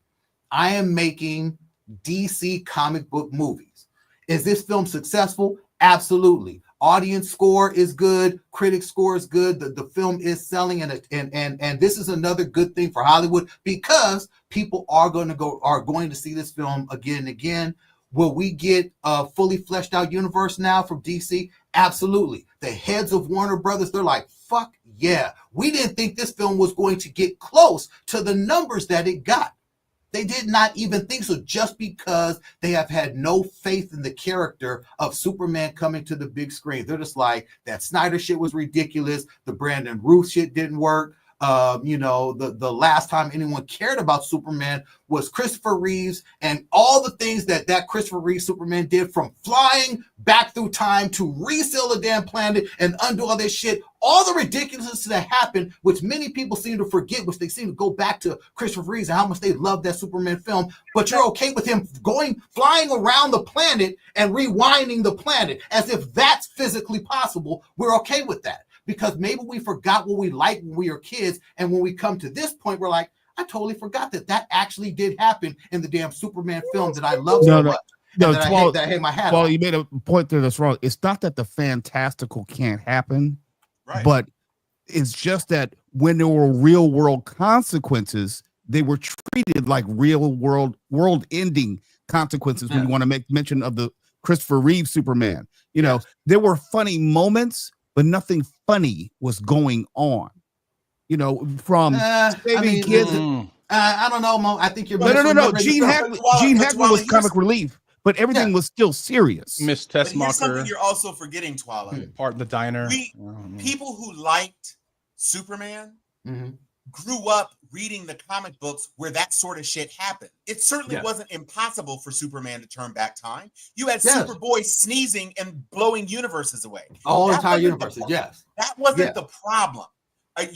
I am making DC comic book movies. Is this film successful? Absolutely. Audience score is good. Critic score is good. The film is selling, and this is another good thing for Hollywood, because people are going to see this film again and again. Will we get a fully fleshed out universe now from DC? Absolutely. The heads of Warner Brothers, they're like, fuck yeah. We didn't think this film was going to get close to the numbers that it got. They did not even think so, just because they have had no faith in the character of Superman coming to the big screen. They're just like, that Snyder shit was ridiculous. The Brandon Routh shit didn't work. The last time anyone cared about Superman was Christopher Reeves, and all the things that Christopher Reeves Superman did, from flying back through time to reseal the damn planet and undo all this shit, all the ridiculousness that happened, which many people seem to forget, which they seem to go back to Christopher Reeves and how much they love that Superman film, but you're okay with him flying around the planet and rewinding the planet as if that's physically possible. We're okay with that, because maybe we forgot what we liked when we were kids, and when we come to this point, we're like, I totally forgot that actually did happen in the damn Superman film that I love so much. I hang my hat on. Well, you made a point there that's wrong. It's not that the fantastical can't happen, right, but it's just that when there were real world consequences, they were treated like real world ending consequences. When you want to make mention of the Christopher Reeve Superman, you know, there were funny moments, but nothing funny was going on. You know, from saving kids. I don't know, Mo. I think you're no. Gene Hackman was comic relief, but everything was still serious. Miss Tessmacher. Here's something you're also forgetting, Twala. Part of the diner. People who liked Superman grew up reading the comic books where that sort of shit happened. It certainly wasn't impossible for Superman to turn back time. You had Superboy sneezing and blowing universes away. All entire universes, That wasn't the problem. I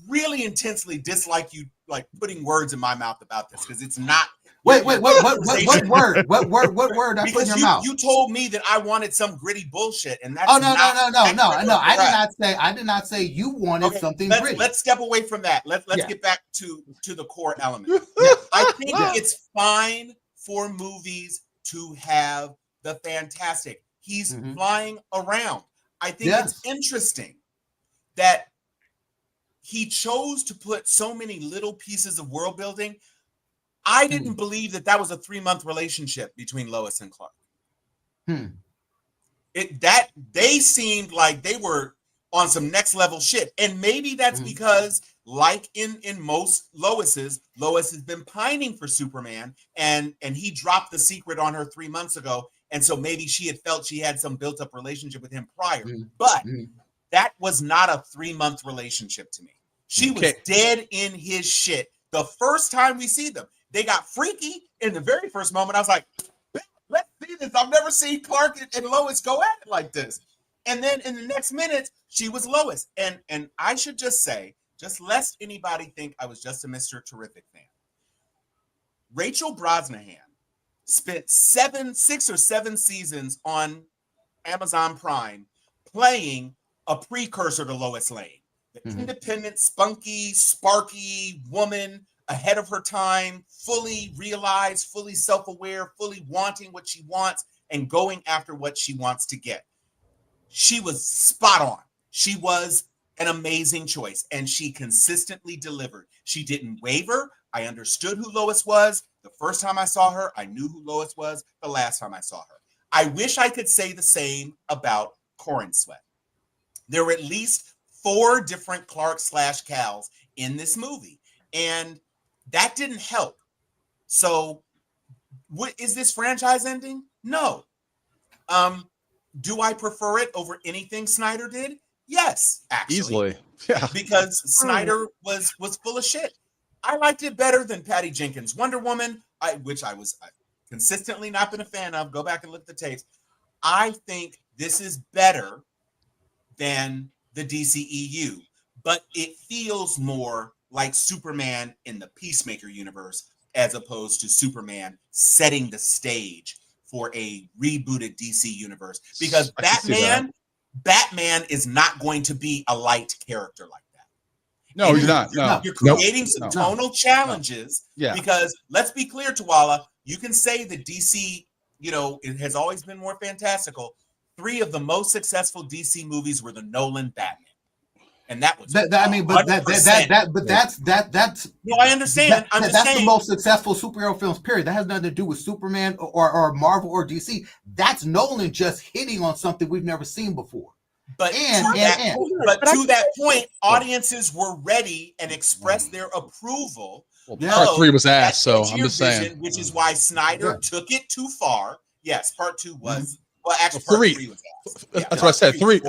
really intensely dislike you like putting words in my mouth about this, because it's not. Wait, what word? What word I put in your mouth? You told me that I wanted some gritty bullshit, and that's no. I did not say you wanted something gritty. Let's step away from that. Let's get back to the core element. I think it's fine for movies to have the fantastic. He's flying around. I think it's interesting that he chose to put so many little pieces of world building. I didn't believe that was a 3-month relationship between Lois and Clark. They seemed like they were on some next level shit. And maybe that's because, like in most Lois has been pining for Superman, and he dropped the secret on her 3 months ago. And so maybe she had felt she had some built up relationship with him prior. But that was not a 3-month relationship to me. She was dead in his shit the first time we see them. They got freaky in the very first moment. I was like, let's see this. I've never seen Clark and Lois go at it like this. And then in the next minute, she was Lois. And I should just say, just lest anybody think I was just a Mr. Terrific fan, Rachel Brosnahan spent 6 or 7 seasons on Amazon Prime playing a precursor to Lois Lane. The independent, spunky, sparky woman ahead of her time, fully realized, fully self-aware, fully wanting what she wants and going after what she wants to get. She was spot on. She was an amazing choice, and she consistently delivered. She didn't waver. I understood who Lois was. The first time I saw her, I knew who Lois was. The last time I saw her. I wish I could say the same about Corin Sweat. There were at least 4 different Clark/Cals in this movie, and that didn't help. So, is this franchise ending? No. Do I prefer it over anything Snyder did? Yes, actually. Easily. Yeah. Because Snyder was full of shit. I liked it better than Patty Jenkins' Wonder Woman, which I was consistently not been a fan of. Go back and look at the tapes. I think this is better than the DCEU, but it feels more like Superman in the Peacemaker universe as opposed to Superman setting the stage for a rebooted DC universe. Because Batman is not going to be a light character like that. No, he's not. No. You're creating some tonal challenges. Yeah. Because let's be clear, Tuala, you can say that DC, it has always been more fantastical. 3 of the most successful DC movies were the Nolan Batman. And that was that's no, I understand. That's the most successful superhero films, period. That has nothing to do with Superman or Marvel or DC. That's Nolan just hitting on something we've never seen before. But to that point, audiences were ready and expressed their approval. Well, part 3 was ass, so I'm just saying. Which is why Snyder took it too far. Yes, part 2 was. Well, actually, part 3 was ass. That's what I said. 3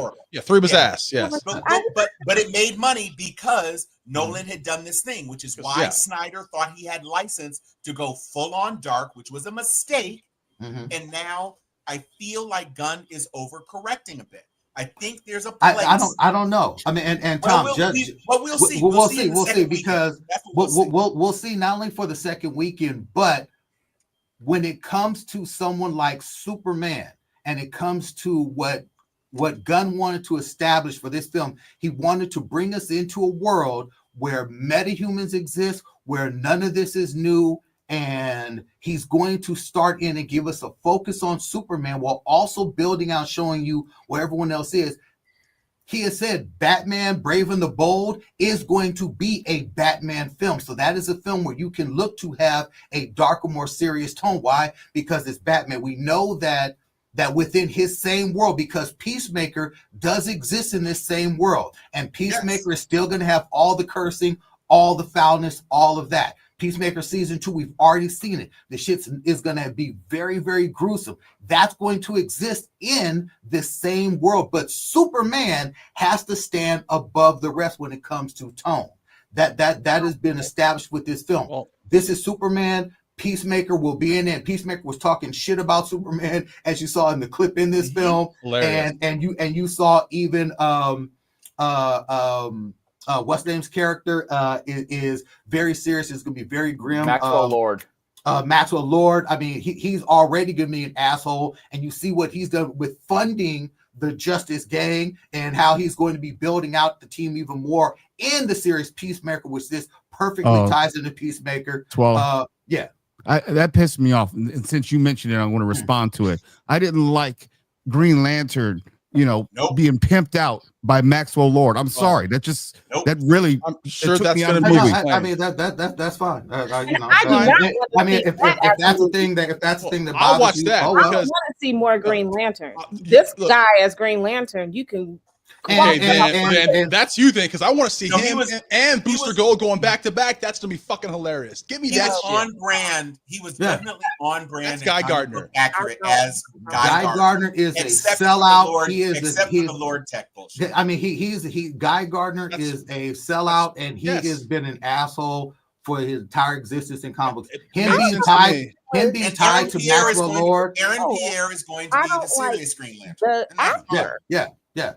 was ass. Yes, but it made money because Nolan had done this thing, which is why Snyder thought he had license to go full on dark, which was a mistake. And now I feel like Gunn is overcorrecting a bit. I think there's a place. I don't know. I mean, and Tom, we'll see. We'll see because we'll see not only for the second weekend, but when it comes to someone like Superman. And it comes to what Gunn wanted to establish for this film. He wanted to bring us into a world where metahumans exist, where none of this is new, and he's going to start in and give us a focus on Superman while also building out, showing you where everyone else is. He has said Batman Brave and the Bold is going to be a Batman film. So that is a film where you can look to have a darker, more serious tone. Why? Because it's Batman. We know that within his same world, because Peacemaker does exist in this same world, and Peacemaker is still going to have all the cursing, all the foulness, all of that. Peacemaker season 2, we've already seen it. The shit is going to be very, very gruesome. That's going to exist in this same world, but Superman has to stand above the rest when it comes to tone. That has been established with this film. Well, this is Superman. Peacemaker will be in it. Peacemaker was talking shit about Superman, as you saw in the clip in this film, and you saw even what's name's character is very serious. It's going to be very grim. Maxwell Lord. Maxwell Lord. I mean, he's already giving me an asshole, and you see what he's done with funding the Justice Gang and how he's going to be building out the team even more in the series Peacemaker, which this perfectly ties into Peacemaker. 12. That pissed me off. And since you mentioned it, I want to respond to it. I didn't like Green Lantern, being pimped out by Maxwell Lord. I'm sorry. That just that really. I'm sure that's going to movie. I mean that's fine. If that's the thing that I'll watch that. I don't want to see more Green Lantern. This guy as Green Lantern, you can. Okay, then that's you then, because I want to see him and Booster Gold going back to back. That's gonna be fucking hilarious. Give me that shit. On brand. He was definitely on brand. That's Guy Gardner. Accurate as Guy Gardner is a sellout. He is except for the Lord Tech bullshit. I mean, Guy Gardner is a sellout, and he has been an asshole for his entire existence in comics. Him being tied to Maxwell Lord. Aaron Pierre is going to be the serious Green Lantern. Yeah. Yeah.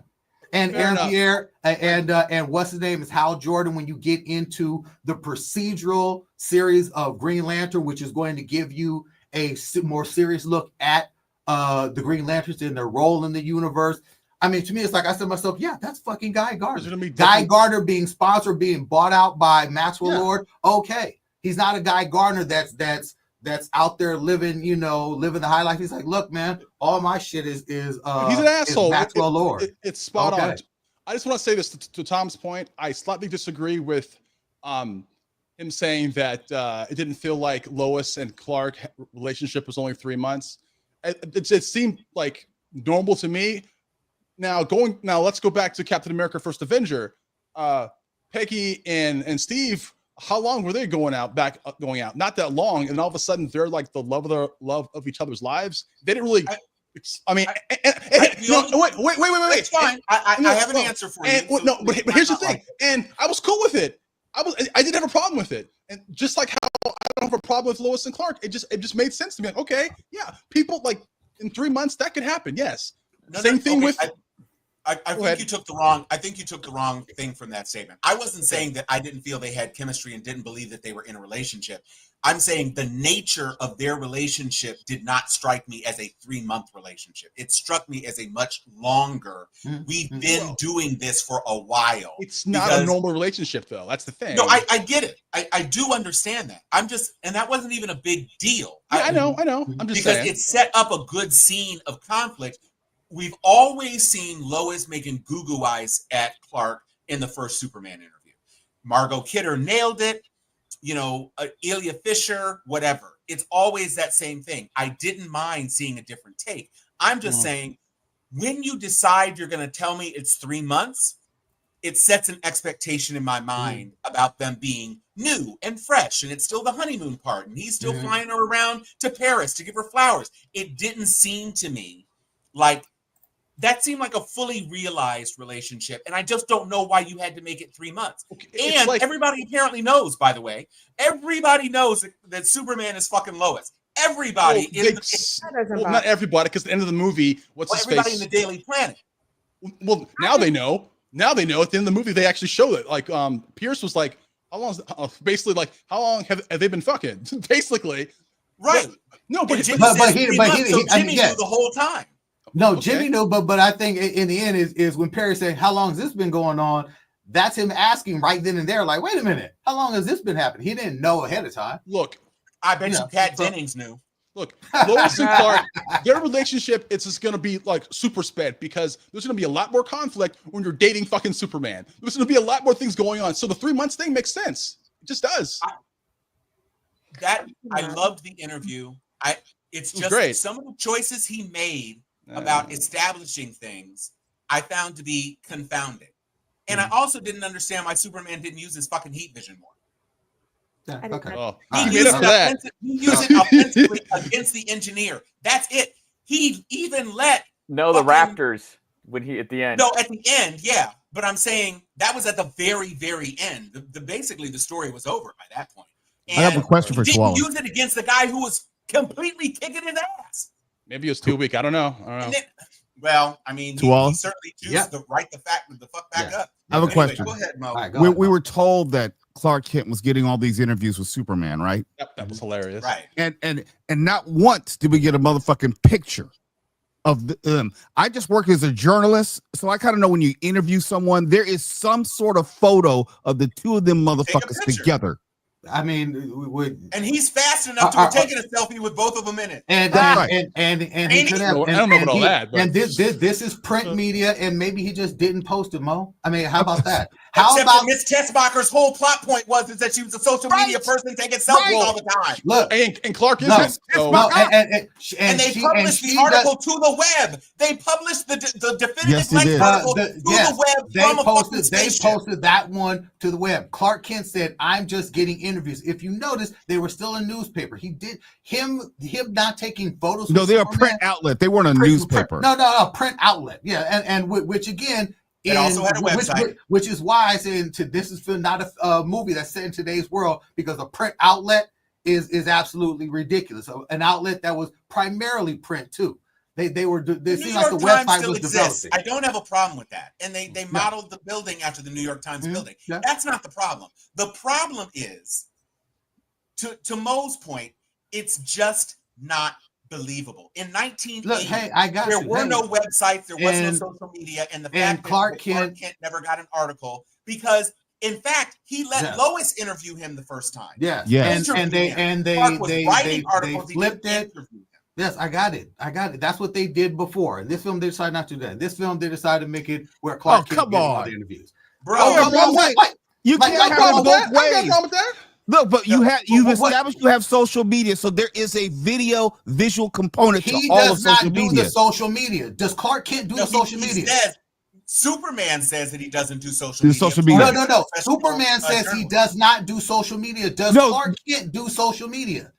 And Fair Aaron enough. Pierre and what's his name is Hal Jordan. When you get into the procedural series of Green Lantern, which is going to give you a more serious look at the Green Lanterns and their role in the universe. I mean, to me, it's like I said to myself, yeah, that's fucking Guy Gardner. Guy Gardner being sponsored, being bought out by Maxwell Lord. Okay, he's not a Guy Gardner that's out there living, living the high life. He's like, look, man, all my shit is he's an asshole. Maxwell Lord. It's spot on. I just want to say this to Tom's point. I slightly disagree with him saying that it didn't feel like Lois and Clark relationship was only 3 months. It seemed like normal to me. Now let's go back to Captain America: First Avenger. Peggy and Steve, how long were they going out? Not that long, and all of a sudden they're like the love of each other's lives. They didn't really. Wait. It's fine. I have an answer for you. But here's the thing. And I was cool with it. I didn't have a problem with it. And just like how I don't have a problem with Lois and Clark, it just made sense to me. Like, okay, yeah, people like in 3 months that could happen. Yes. Same thing with. I think you took the wrong thing from that statement. I wasn't saying that I didn't feel they had chemistry and didn't believe that they were in a relationship. I'm saying the nature of their relationship did not strike me as a 3-month relationship. It struck me as a much longer. We've been doing this for a while. It's not a normal relationship, though. That's the thing. No, I get it. I do understand that. And that wasn't even a big deal. Yeah, I know. I'm just saying. Because it set up a good scene of conflict. We've always seen Lois making goo-goo eyes at Clark in the first Superman interview. Margot Kidder nailed it. Ilya Fisher, whatever. It's always that same thing. I didn't mind seeing a different take. I'm just saying, when you decide you're going to tell me it's 3 months, it sets an expectation in my mind about them being new and fresh. And it's still the honeymoon part. And he's still flying her around to Paris to give her flowers. It didn't seem to me like that seemed like a fully realized relationship. And I just don't know why you had to make it 3 months. Okay, and everybody apparently knows, by the way, everybody knows that Superman is fucking Lois. Everybody. Not everybody, because at the end of the movie, everybody in the Daily Planet. Well, now they know. Now they know. At the end of the movie, they actually show it. Like, Pierce was like, how long? Basically, like, how long have they been fucking? Basically. Right. But Jimmy knew the whole time. No, Jimmy knew, but I think in the end is when Perry said, how long has this been going on? That's him asking right then and there, like, wait a minute, how long has this been happening? He didn't know ahead of time. Look, I bet you Pat Dennings knew. Look, Lois and Clark, their relationship, it's just going to be like super sped because there's going to be a lot more conflict when you're dating fucking Superman. There's going to be a lot more things going on. So the 3 months thing makes sense. It just does. I loved the interview. It's just great. Some of the choices he made about establishing things I found to be confounding. And I also didn't understand why Superman didn't use his fucking heat vision more. Yeah, okay. He used it offensively against the engineer. That's it. He even let the Raptors when he at the end. No, at the end, yeah. But I'm saying that was at the very, very end. Basically the story was over by that point. And I have a question for Koala. Didn't use it against the guy who was completely kicking his ass. Maybe it was too weak. I don't know. Well, I mean, he certainly used the fuck back up. I have a question. Go ahead, Mo. Right, we were told that Clark Kent was getting all these interviews with Superman, right? Yep, that was hilarious. Right. And not once did we get a motherfucking picture of them. I just work as a journalist, so I kind of know when you interview someone, there is some sort of photo of the two of them motherfuckers together. I mean, and he's fast enough to have taken a selfie with both of them in it. And he could have. I don't know about all that. And this is print media, and maybe he just didn't post it, Mo. I mean, how about that? Except that Miss Tessbacher's whole plot point is that she was a social media person taking selfies all the time. Look, and Clark isn't. And they published the article to the web. They published the definitive length article to the web. They posted that one to the web. Clark Kent said, "I'm just getting interviews." If you notice, they were still a newspaper. He did him not taking photos. No, they're a print outlet. They weren't a newspaper. No, print outlet. Yeah, and which again. It also had a website. Which is why I say this is not a movie that's set in today's world, because a print outlet is absolutely ridiculous. So an outlet that was primarily print too. They were. They The seemed New like the York Times website still was exists. developing. I don't have a problem with that. And they modeled the building after the New York Times building. Yeah. That's not the problem. The problem is, to Mo's point, it's just not believable. In 1980, Look, hey, I got there you. were Hey, no websites, there was no and- social media, and the and fact Clark that Clark Kent- Kent never got an article because, in fact, he let Yeah. Lois interview him the first time. Yes. Yes. And they Clark was writing they articles, he flipped didn't it. interview him. Yes, I got it. That's what they did before. In this film, they decided not to do that. This film, they decided to make it where Clark Kent come did all on. the interviews. Bro, Oh, come on, wait. You Like, can't I have got it both I got a ways. problem with that. Look, but No, you've but what- established you have social media, so there is a visual component to He all of does not social do media. the social media. Does Clark Kent do No, the social he media? says, Superman says that he doesn't do social Do media. social media. No. Professional, Superman says he journalist. does not do social media. Does No. Clark Kent do social media?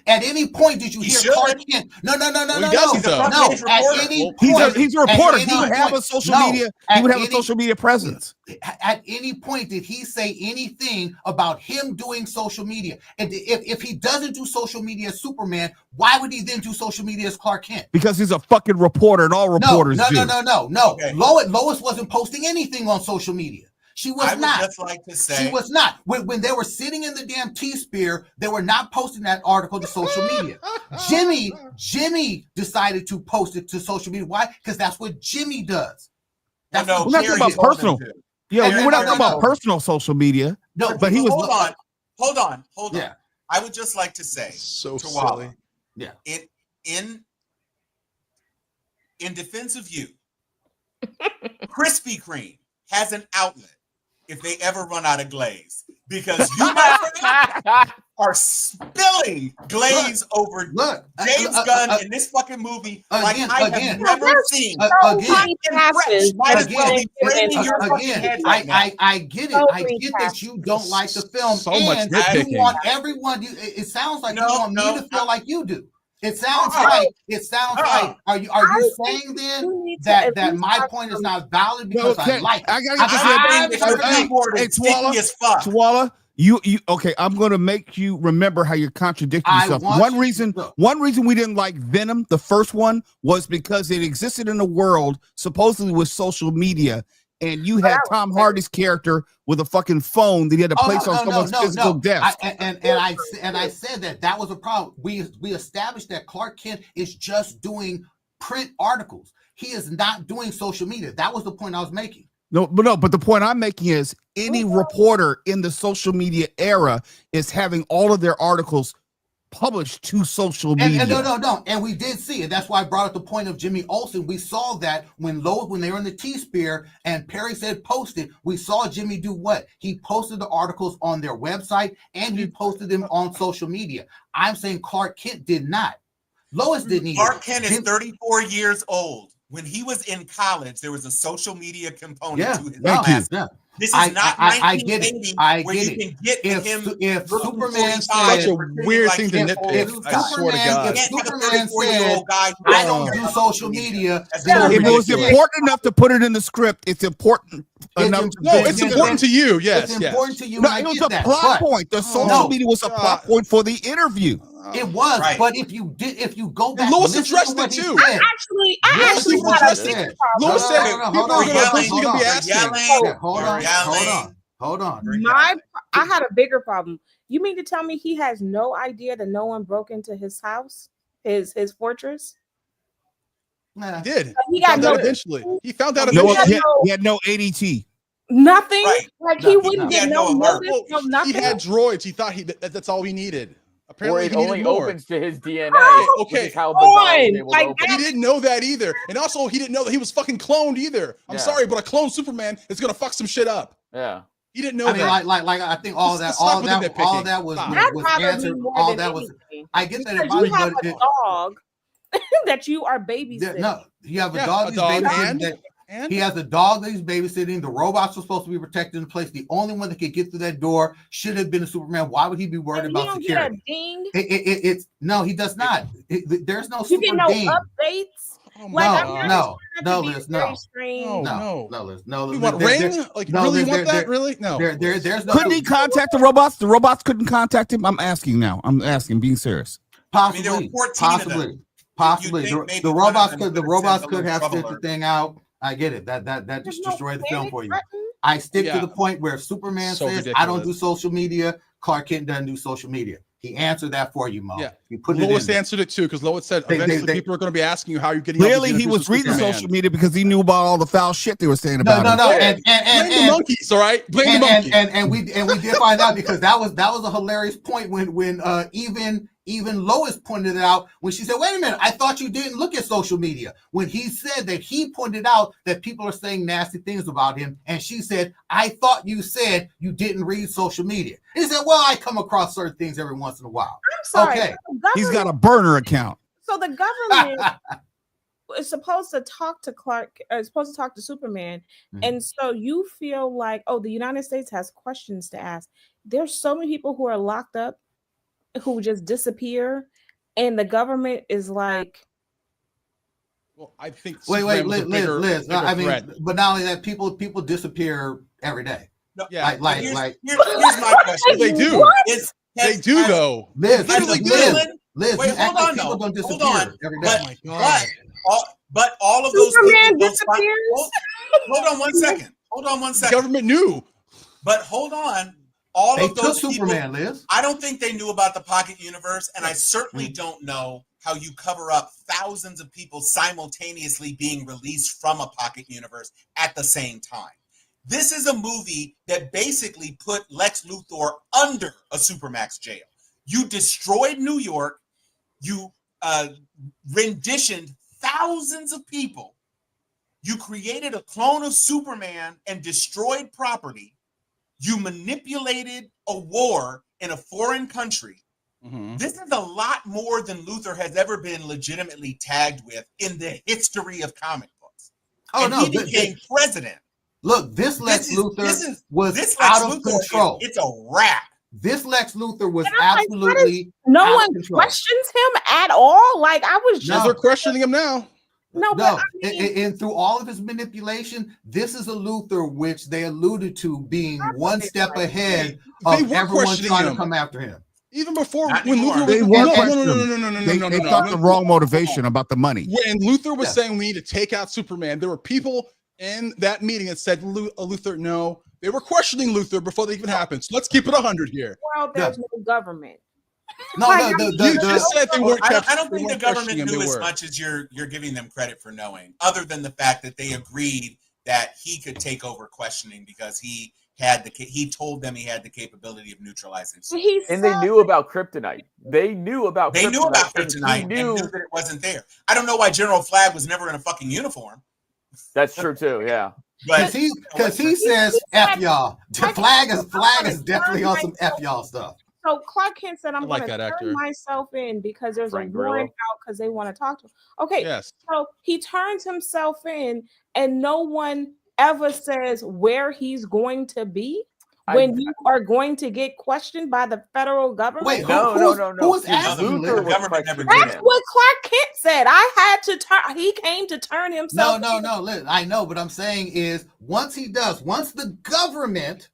At any point did you He hear should. Clark Kent? No. he doesn't, though. No. He's a At reporter. any Well, point, He's a at reporter. any He would have a point- social no, media. He at would have a any- social media presence. At any point did he say anything about him doing social media? And if he doesn't do social media as Superman, why would he then do social media as Clark Kent? Because he's a fucking reporter, and all reporters do. No. Okay. Lois wasn't posting anything on social media. She was I would not. just like to say, She was not. When they were sitting in the damn T-Sphere, they were not posting that article to social media. Jimmy decided to post it to social media. Why? Because that's what Jimmy does. That's no, what We're not Jerry talking about did. personal. to. Yeah, No, we're not no, talking no, about no. personal social media. No, But he was. Hold on. Yeah. I would just like to say, So to Walla, silly. Yeah. In defense of you, Krispy Kreme has an outlet if they ever run out of glaze, because you, my friend, are spilling glaze over Look, James Gunn in this fucking movie like again, I again. have never seen. Again, Might as well be framing your fucking again, head right now. I get it. So I get that you don't like the film, So much and nitpicking. you want everyone. It sounds like you want me to feel like you do. It sounds Uh-uh. like. Are you saying then that my point is not valid because I like it? I gotta I'm get I think this. the Supreme Court Hey, is sticky as fuck. Twala, you okay? I'm gonna make you remember how you're contradicting I yourself. want One you- reason look. we didn't like Venom, the first one, was because it existed in a world supposedly with social media, and you had Tom Hardy's character with a fucking phone that he had to place on someone's physical desk. I said that was a problem. We established that Clark Kent is just doing print articles. He is not doing social media. That was the point I was making. But the point I'm making is any reporter in the social media era is having all of their articles published to social media. And no. And we did see it. That's why I brought up the point of Jimmy Olsen. We saw that when they were in the T-Sphere and Perry said post it, we saw Jimmy do what? He posted the articles on their website and he posted them on social media. I'm saying Clark Kent did not. Lois didn't either. Clark Kent is 34 years old. When he was in college, there was a social media component to his class. Yeah. This is not I get it. 1980 I where get you it. can get him. If Superman Such said, a weird thing to If nitpick. I swear to God. if Superman Superman said, said, I I don't do social media, That's then not If it was ridiculous. important enough to put it in the script, it's important enough. No, it's important to you. Yes, it's yes. important to you. No, and I it was get a that, plot but point. The social no. media was a plot point for the interview. It was, Right. but if you go back, And Lois listen to addressed what it he too. said. I Lois actually even got a addressed big it. problem. Lois said Hold on, people are eventually going to be asking. Hold on. I had a bigger problem. You mean to tell me he has no idea that no one broke into his house, his fortress? Nah. He did. He He got found no out eventually. He found out No, eventually. he had no ADT. nothing. Right. Like No, he no. wouldn't He had get no no alert. notice, no He nothing. had droids. He thought that's all he needed. Or Apparently, it he only needed more. opens to his DNA. Oh, which is how come Bizarre was on, able like to open But he it. didn't know that either. And also, he didn't know that he was fucking cloned either. I'm Yeah. sorry, but a cloned Superman is going to fuck some shit up. Yeah. He didn't know I mean, that. like I think all Just that stop with the nitpicking. was Stop. That was bothered me answered. more All than that was. anything. I get that it Because you bothers have me, a but dog that you are babysitting. no, you have a Yeah, dog. a He's dog babysitting. and He has a dog that he's babysitting. The robots are supposed to be protected in place. The only one that could get through that door should have been a Superman. Why would he be worried And you about don't get a security? ding. It's no, he does not. There's no You get super no ding. updates. Oh Like my I'm God. no, not Liz, very no. strange. No. No. You want there- ring? there- Like, no, really? You there- want that? there- Really? No. There's no. Couldn't he contact the robots? The robots couldn't contact him. I'm asking now. I'm asking, being serious. I mean, Possibly. there were 14 of them. Possibly maybe the one of robots them could could have sent a have little sent the trouble thing out. I get it. That There's just no destroyed the film panic for you. button. I stick to Yeah. the point where Superman So says, "I don't do ridiculous. social media." Clark Kent doesn't do social media. He answered that for you, Mo. Yeah. He put Lois it in there. answered it too, because Lois said They- eventually people are going to be asking you how you're getting. Clearly, he was reading social media because he knew about all the foul shit they were saying about him. No. Blame the monkeys, all right? Blame the monkeys. And we did find out, because that was a hilarious point when even Lois pointed it out when she said, "Wait a minute, I thought you didn't look at social media." When he said that, he pointed out that people are saying nasty things about him, and she said, "I thought you said you didn't read social media." And he said, "Well, I come across certain things every once in a while." I'm sorry. Okay. He's got a burner account. So the government is supposed to talk to Clark, is supposed to talk to Superman. And so you feel like, oh, the United States has questions to ask. There's so many people who are locked up who just disappear, and the government is like, Well, I think. Wait, Liz. I mean, threat. but not only that, people disappear every day. No, Yeah. here's my question. They do. What? They do though. Liz, Wait, these hold active on, people though. don't disappear Hold on. every day. But all of those Superman people don't disappears? hold on one second. Hold on one The second. government knew. But hold on. All They of those took people, Superman, Liz. I don't think they knew about the pocket universe, and I certainly don't know how you cover up thousands of people simultaneously being released from a pocket universe at the same time. This is a movie that basically put Lex Luthor under a Supermax jail. You destroyed New York. You renditioned thousands of people. You created a clone of Superman and destroyed property. You manipulated a war in a foreign country. This is a lot more than Luthor has ever been legitimately tagged with in the history of comic books. He became president. Look, this Lex Luthor was out of control. It's a wrap. This Lex Luthor was absolutely no out one of control. questions him at all. Like, I was just They're questioning him now. no. But I mean, And through all of his manipulation, this is a Luthor which they alluded to being one step ahead They of were everyone questioning trying him. to come after him. Even before, Not when anymore. Luthor They was were no. They thought the wrong motivation about the money. When Luthor was saying we need to take out Superman, there were people in that meeting that said Luthor no. They were questioning Luthor before that even happened. So let's keep it 100 here. well, there's no government. You just said they weren't. I don't think the government questioning him, knew they as were. much as you're giving them credit for knowing, other than the fact that they agreed that he could take over questioning because he told them he had the capability of neutralizing. And they knew about Kryptonite. They knew about Kryptonite and knew that it wasn't there. I don't know why General Flagg was never in a fucking uniform. That's true too. Yeah. Because he says F y'all. Flag is definitely on some F y'all stuff. So Clark Kent said, "I'm like going to that turn actor. myself in because there's Frank a warrant Grillo. out because they want to talk to him." Okay, Yes. so he turns himself in, and no one ever says where he's going to be when you are going to get questioned by the federal government. Wait, No. who was asking Luthor you? was government never questioning That's him. what Clark Kent said. I had to turn. He came to turn himself. No. Liz, I know, but I'm saying is once the government,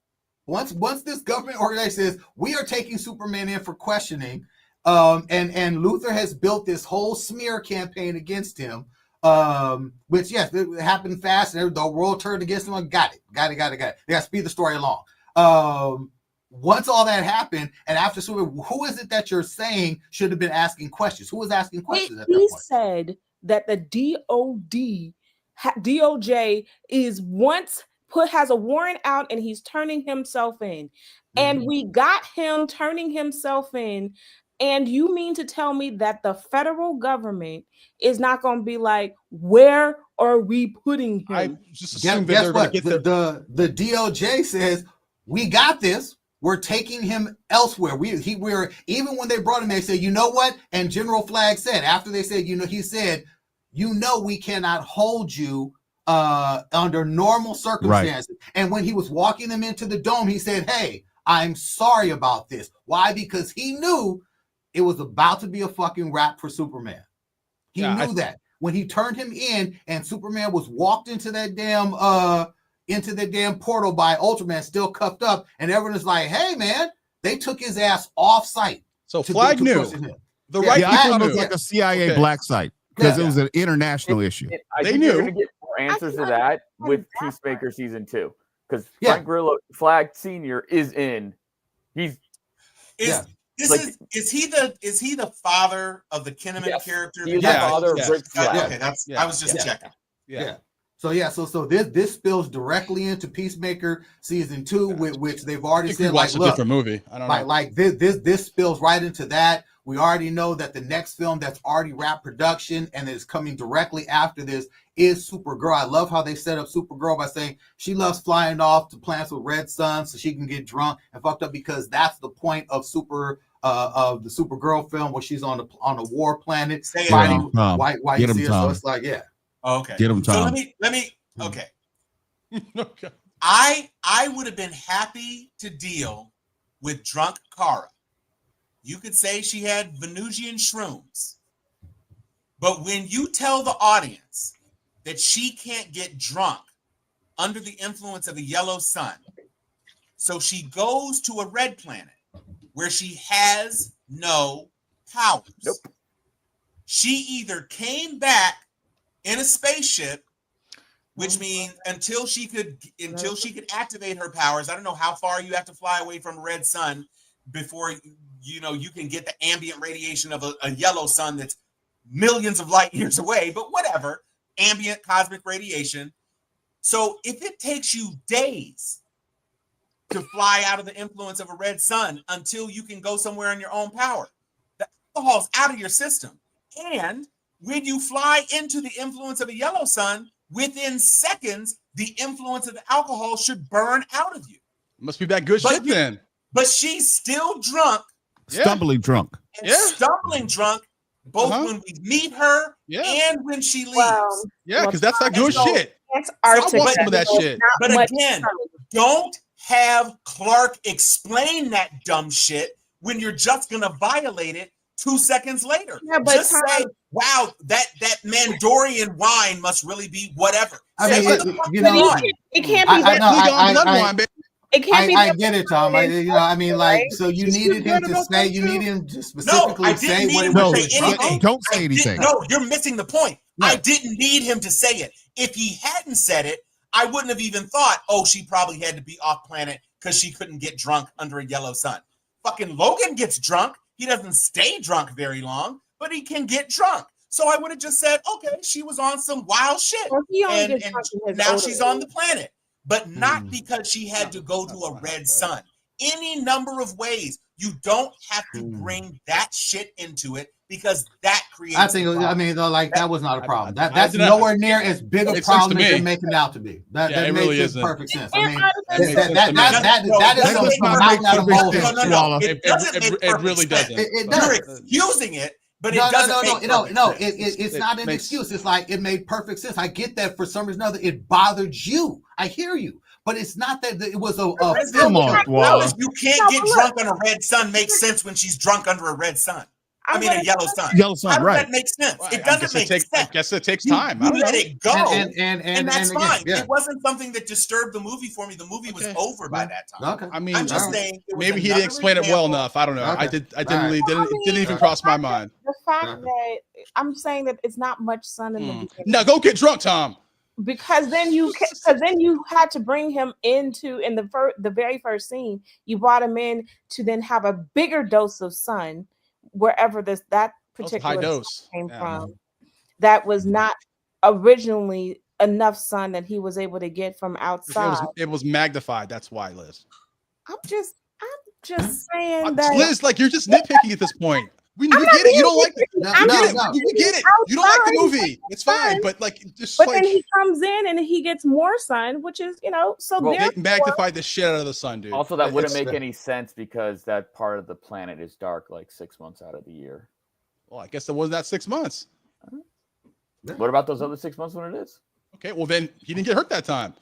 once this government organization says we are taking Superman in for questioning, and Luthor has built this whole smear campaign against him, which yes, it happened fast, and the world turned against him. Got it. They got to speed the story along. Once all that happened, and after Superman, who is it that you're saying should have been asking questions? Who was asking questions at that He point? said that the DOJ is has a warrant out and he's turning himself in. And we got him turning himself in. And you mean to tell me that the federal government is not going to be like, where are we putting him? I just assumed that Guess they're going what? to get The DOJ says we got this. We're taking him elsewhere. We're even when they brought him, they said, you know what? And General Flagg said after they said, he said, we cannot hold you under normal circumstances. Right. And when he was walking them into the dome, he said, hey, I'm sorry about this. Why? Because he knew it was about to be a fucking wrap for Superman. He knew that when he turned him in and Superman was walked into that damn portal by Ultraman still cuffed up, and everyone is like, hey man, they took his ass off site. So Flagg knew. The right Yeah, I people thought it knew. was like a CIA Okay. black site because Yeah. it was an international issue. I They think you're knew. going to get more answers to that with Peacemaker season 2 because Yeah. Frank Grillo Flag Senior is in. He's Yeah. Is he the father of the Kinnaman Yes. character? He is the father of Rick Flag. Okay, that's Yeah. I was just checking. Yeah. So this spills directly into Peacemaker season 2, which they've I already think we said, watched like, a look, different movie. I don't know. like this spills right into that. We already know that the next film that's already wrapped production and is coming directly after this is Supergirl. I love how they set up Supergirl by saying she loves flying off to planets with red suns so she can get drunk and fucked up, because that's the point of the Supergirl film, where she's on a war planet Say it, fighting Tom. white Get him, see it. So Tom. it's like, yeah. Okay. Get him, So Tom. let me okay. Okay. I would have been happy to deal with drunk Kara. You could say she had Venusian shrooms. But when you tell the audience that she can't get drunk under the influence of a yellow sun, so she goes to a red planet where she has no powers. Nope. She either came back in a spaceship, which means until she could activate her powers. I don't know how far you have to fly away from a red sun before you can get the ambient radiation of a yellow sun that's millions of light years away, but whatever, ambient cosmic radiation. So if it takes you days to fly out of the influence of a red sun until you can go somewhere on your own power, the alcohol's out of your system. And when you fly into the influence of a yellow sun, within seconds, the influence of the alcohol should burn out of you. Must be that good shit then. But she's still drunk. Yeah. Stumbling drunk. And stumbling drunk, both when we meet her and when she leaves. Yeah, because that's that good shit. That's I want some of that shit. But again, don't have Clark explain that dumb shit when you're just gonna violate it 2 seconds later. Yeah, but just say, wow, that Mandorian wine must really be whatever. I mean, it can't be that. It can't be. I get it, Tom. So you needed him to say. You needed him to specifically say what it was. Don't say anything. No, you're missing the point. I didn't need him to say it. If he hadn't said it, I wouldn't have even thought, oh, she probably had to be off planet because she couldn't get drunk under a yellow sun. Fucking Logan gets drunk. He doesn't stay drunk very long, but he can get drunk. So I would have just said, okay, she was on some wild shit. And now she's on the planet. But not because she had to go to a red sun. Any number of ways. You don't have to bring that shit into it, because that creates. That was not a problem. That's nowhere near as big a problem as you're making it out to be. That makes perfect sense. I mean, that is something knocked out of mold. It really doesn't. You're excusing it. But it doesn't it's not an excuse. It's like, it made perfect sense. I get that for some reason or other it bothered you. I hear you. But it's not that it was a come on, Wallace. You can't get drunk on a red sun makes sense when she's drunk under a red sun. I mean, a yellow sun. Yellow sun, right. That makes sense. It doesn't make sense. I guess it takes time. You let it go, and that's fine. Yeah. It wasn't something that disturbed the movie for me. The movie was over by that time. Okay. I mean, I'm just saying. Maybe he didn't explain it well enough. I don't know. Okay. It didn't even cross my mind. The fact that I'm saying that it's not much sun in the beginning. Now go get drunk, Tom. Because then you had to bring him in the very first scene. You brought him in to then have a bigger dose of sun wherever that particular high dose came from. That was not originally enough sun that he was able to get from outside. It was magnified. That's why, Liz. I'm just saying that, Liz, like, you're just nitpicking at this point. We get it. You don't like it. We get it. You don't like the movie. It's fine. But like, then he comes in and he gets more sun, which is, so they magnified the shit out of the sun, dude. Also, that wouldn't make any sense because that part of the planet is dark like 6 months out of the year. Well, I guess there wasn't that 6 months. What about those other 6 months when it is? Okay, well then he didn't get hurt that time.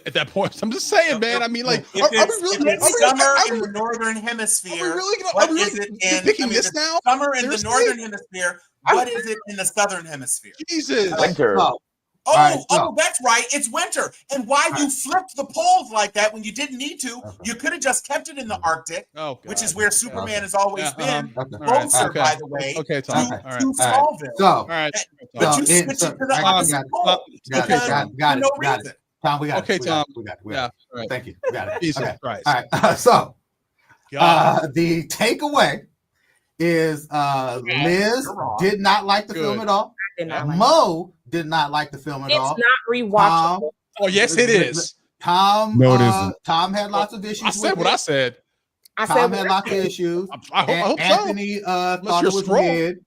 At that point, I'm just saying, man. I mean, like, if it's summer in the northern hemisphere, what is it in this now? Summer in the northern hemisphere. What is it in the southern hemisphere? Jesus. Winter. Oh, right, so. that's right. It's winter. And why you flipped the poles like that when you didn't need to? You could have just kept it in the Arctic, which is where Superman has always been. Closer, by the way, to Smallville. So, all right. But you switched it to the opposite pole. Got it. Tom, we got it. Tom. We got it. Yeah. Right. Thank you. We got it. Jesus Okay. Christ. All right. So, the takeaway is Liz did not like the film at all. Mo did not like the film at all. It's not rewatchable. Oh, yes, it is. Tom, No, it isn't. Tom had lots of issues. I said what I said. Tom had lots of issues. I hope Anthony thought it was scroll. weird.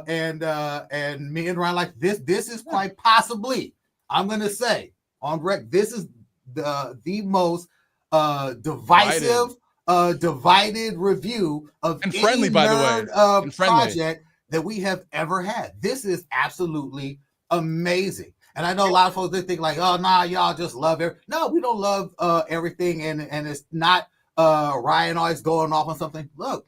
And me and Ryan like this. This is quite possibly, I'm gonna say on rec, this is the most divisive, divided review of and any friendly, by the way, and project that we have ever had. This is absolutely amazing. And I know a lot of folks they think like, oh nah, y'all just love it. No, we don't love everything, and it's not Ryan always going off on something. Look,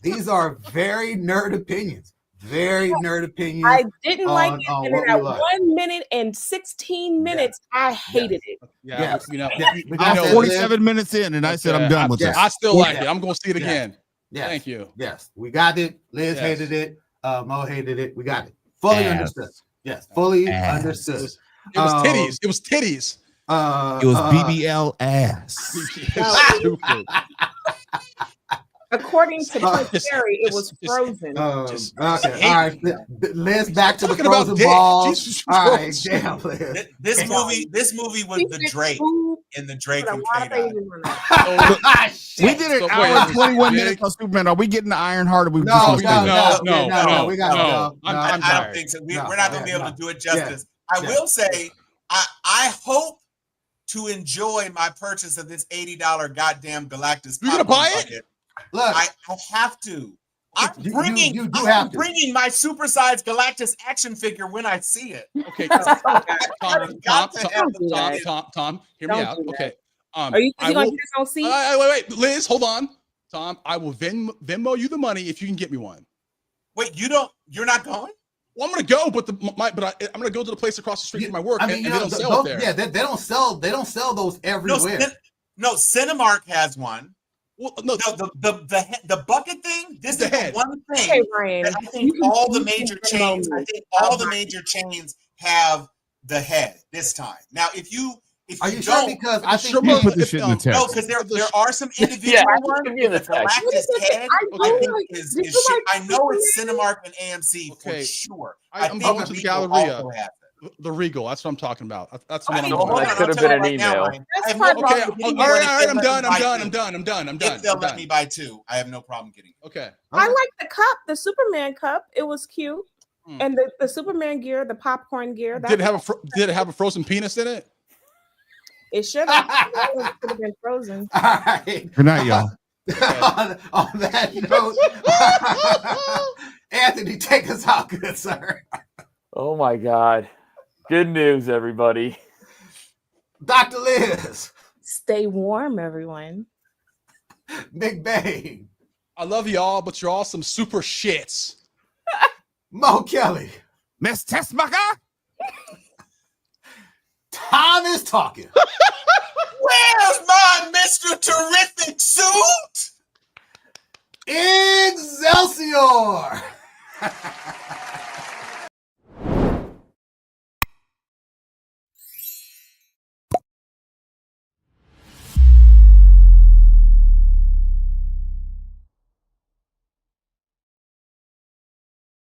these are very nerd opinions. Very nerd opinions. I didn't like it, and then at 1 minute and 16 minutes, I hated it. Yeah, I know 47 minutes in, and I said I'm done with this. I still like it. I'm going to see it again. Yes. Thank you. Yes, we got it. Liz hated it. Mo hated it. We got it. Fully understood. Yes, fully understood. It was titties. It was titties. It was BBL ass. Stupid. According to Prince Harry, it was Frozen. Okay, all right. Liz, back to the Frozen ball. All right, damn, Liz. This movie was the Drake in the Drake and K-Dot. We did an hour and 21 minutes on Superman. Are we getting the Iron Heart? Or we No, we got to go. I don't think so. We're not going to be able to do it justice. I will say, I hope to enjoy my purchase of this $80 goddamn Galactus. You gonna buy it? Look, I have to. I'm you bringing my supersized Galactus action figure when I see it. Okay, Tom, hear me out. Okay, are you going to get this on seat? Wait, Liz, hold on. Tom, I will Venmo you the money if you can get me one. Wait, you're not going? Well, I'm gonna go, but I'm gonna go to the place across the street from my work, and they don't sell it there. Yeah, they don't sell those everywhere. No, Cinemark has one. Well, no, the bucket thing. This is the one thing. Okay, Ryan. I think all the major chains have the head this time. Now, if you are you sure? Because I think you put this shit in the text. No, because there are some individual ones. The Galactus head, I know it's Cinemark and AMC for sure. I'm going to the Galleria. The Regal. That's what I'm talking about. That's what I'm talking about. That could have been an email. Okay, all right. I'm done. If they'll let me buy two, I have no problem getting it. Okay. I like the cup, the Superman cup. It was cute. And the Superman gear, the popcorn gear. Did it have a frozen penis in it? It should have. It could have been frozen. All right. Good night, y'all. on that note, Anthony, take us out, good sir. Oh my God. Good news, everybody. Dr. Liz. Stay warm, everyone. Big Bang. I love y'all, but you're all some super shits. Mo Kelly. Miss Tessmacher. Time is talking.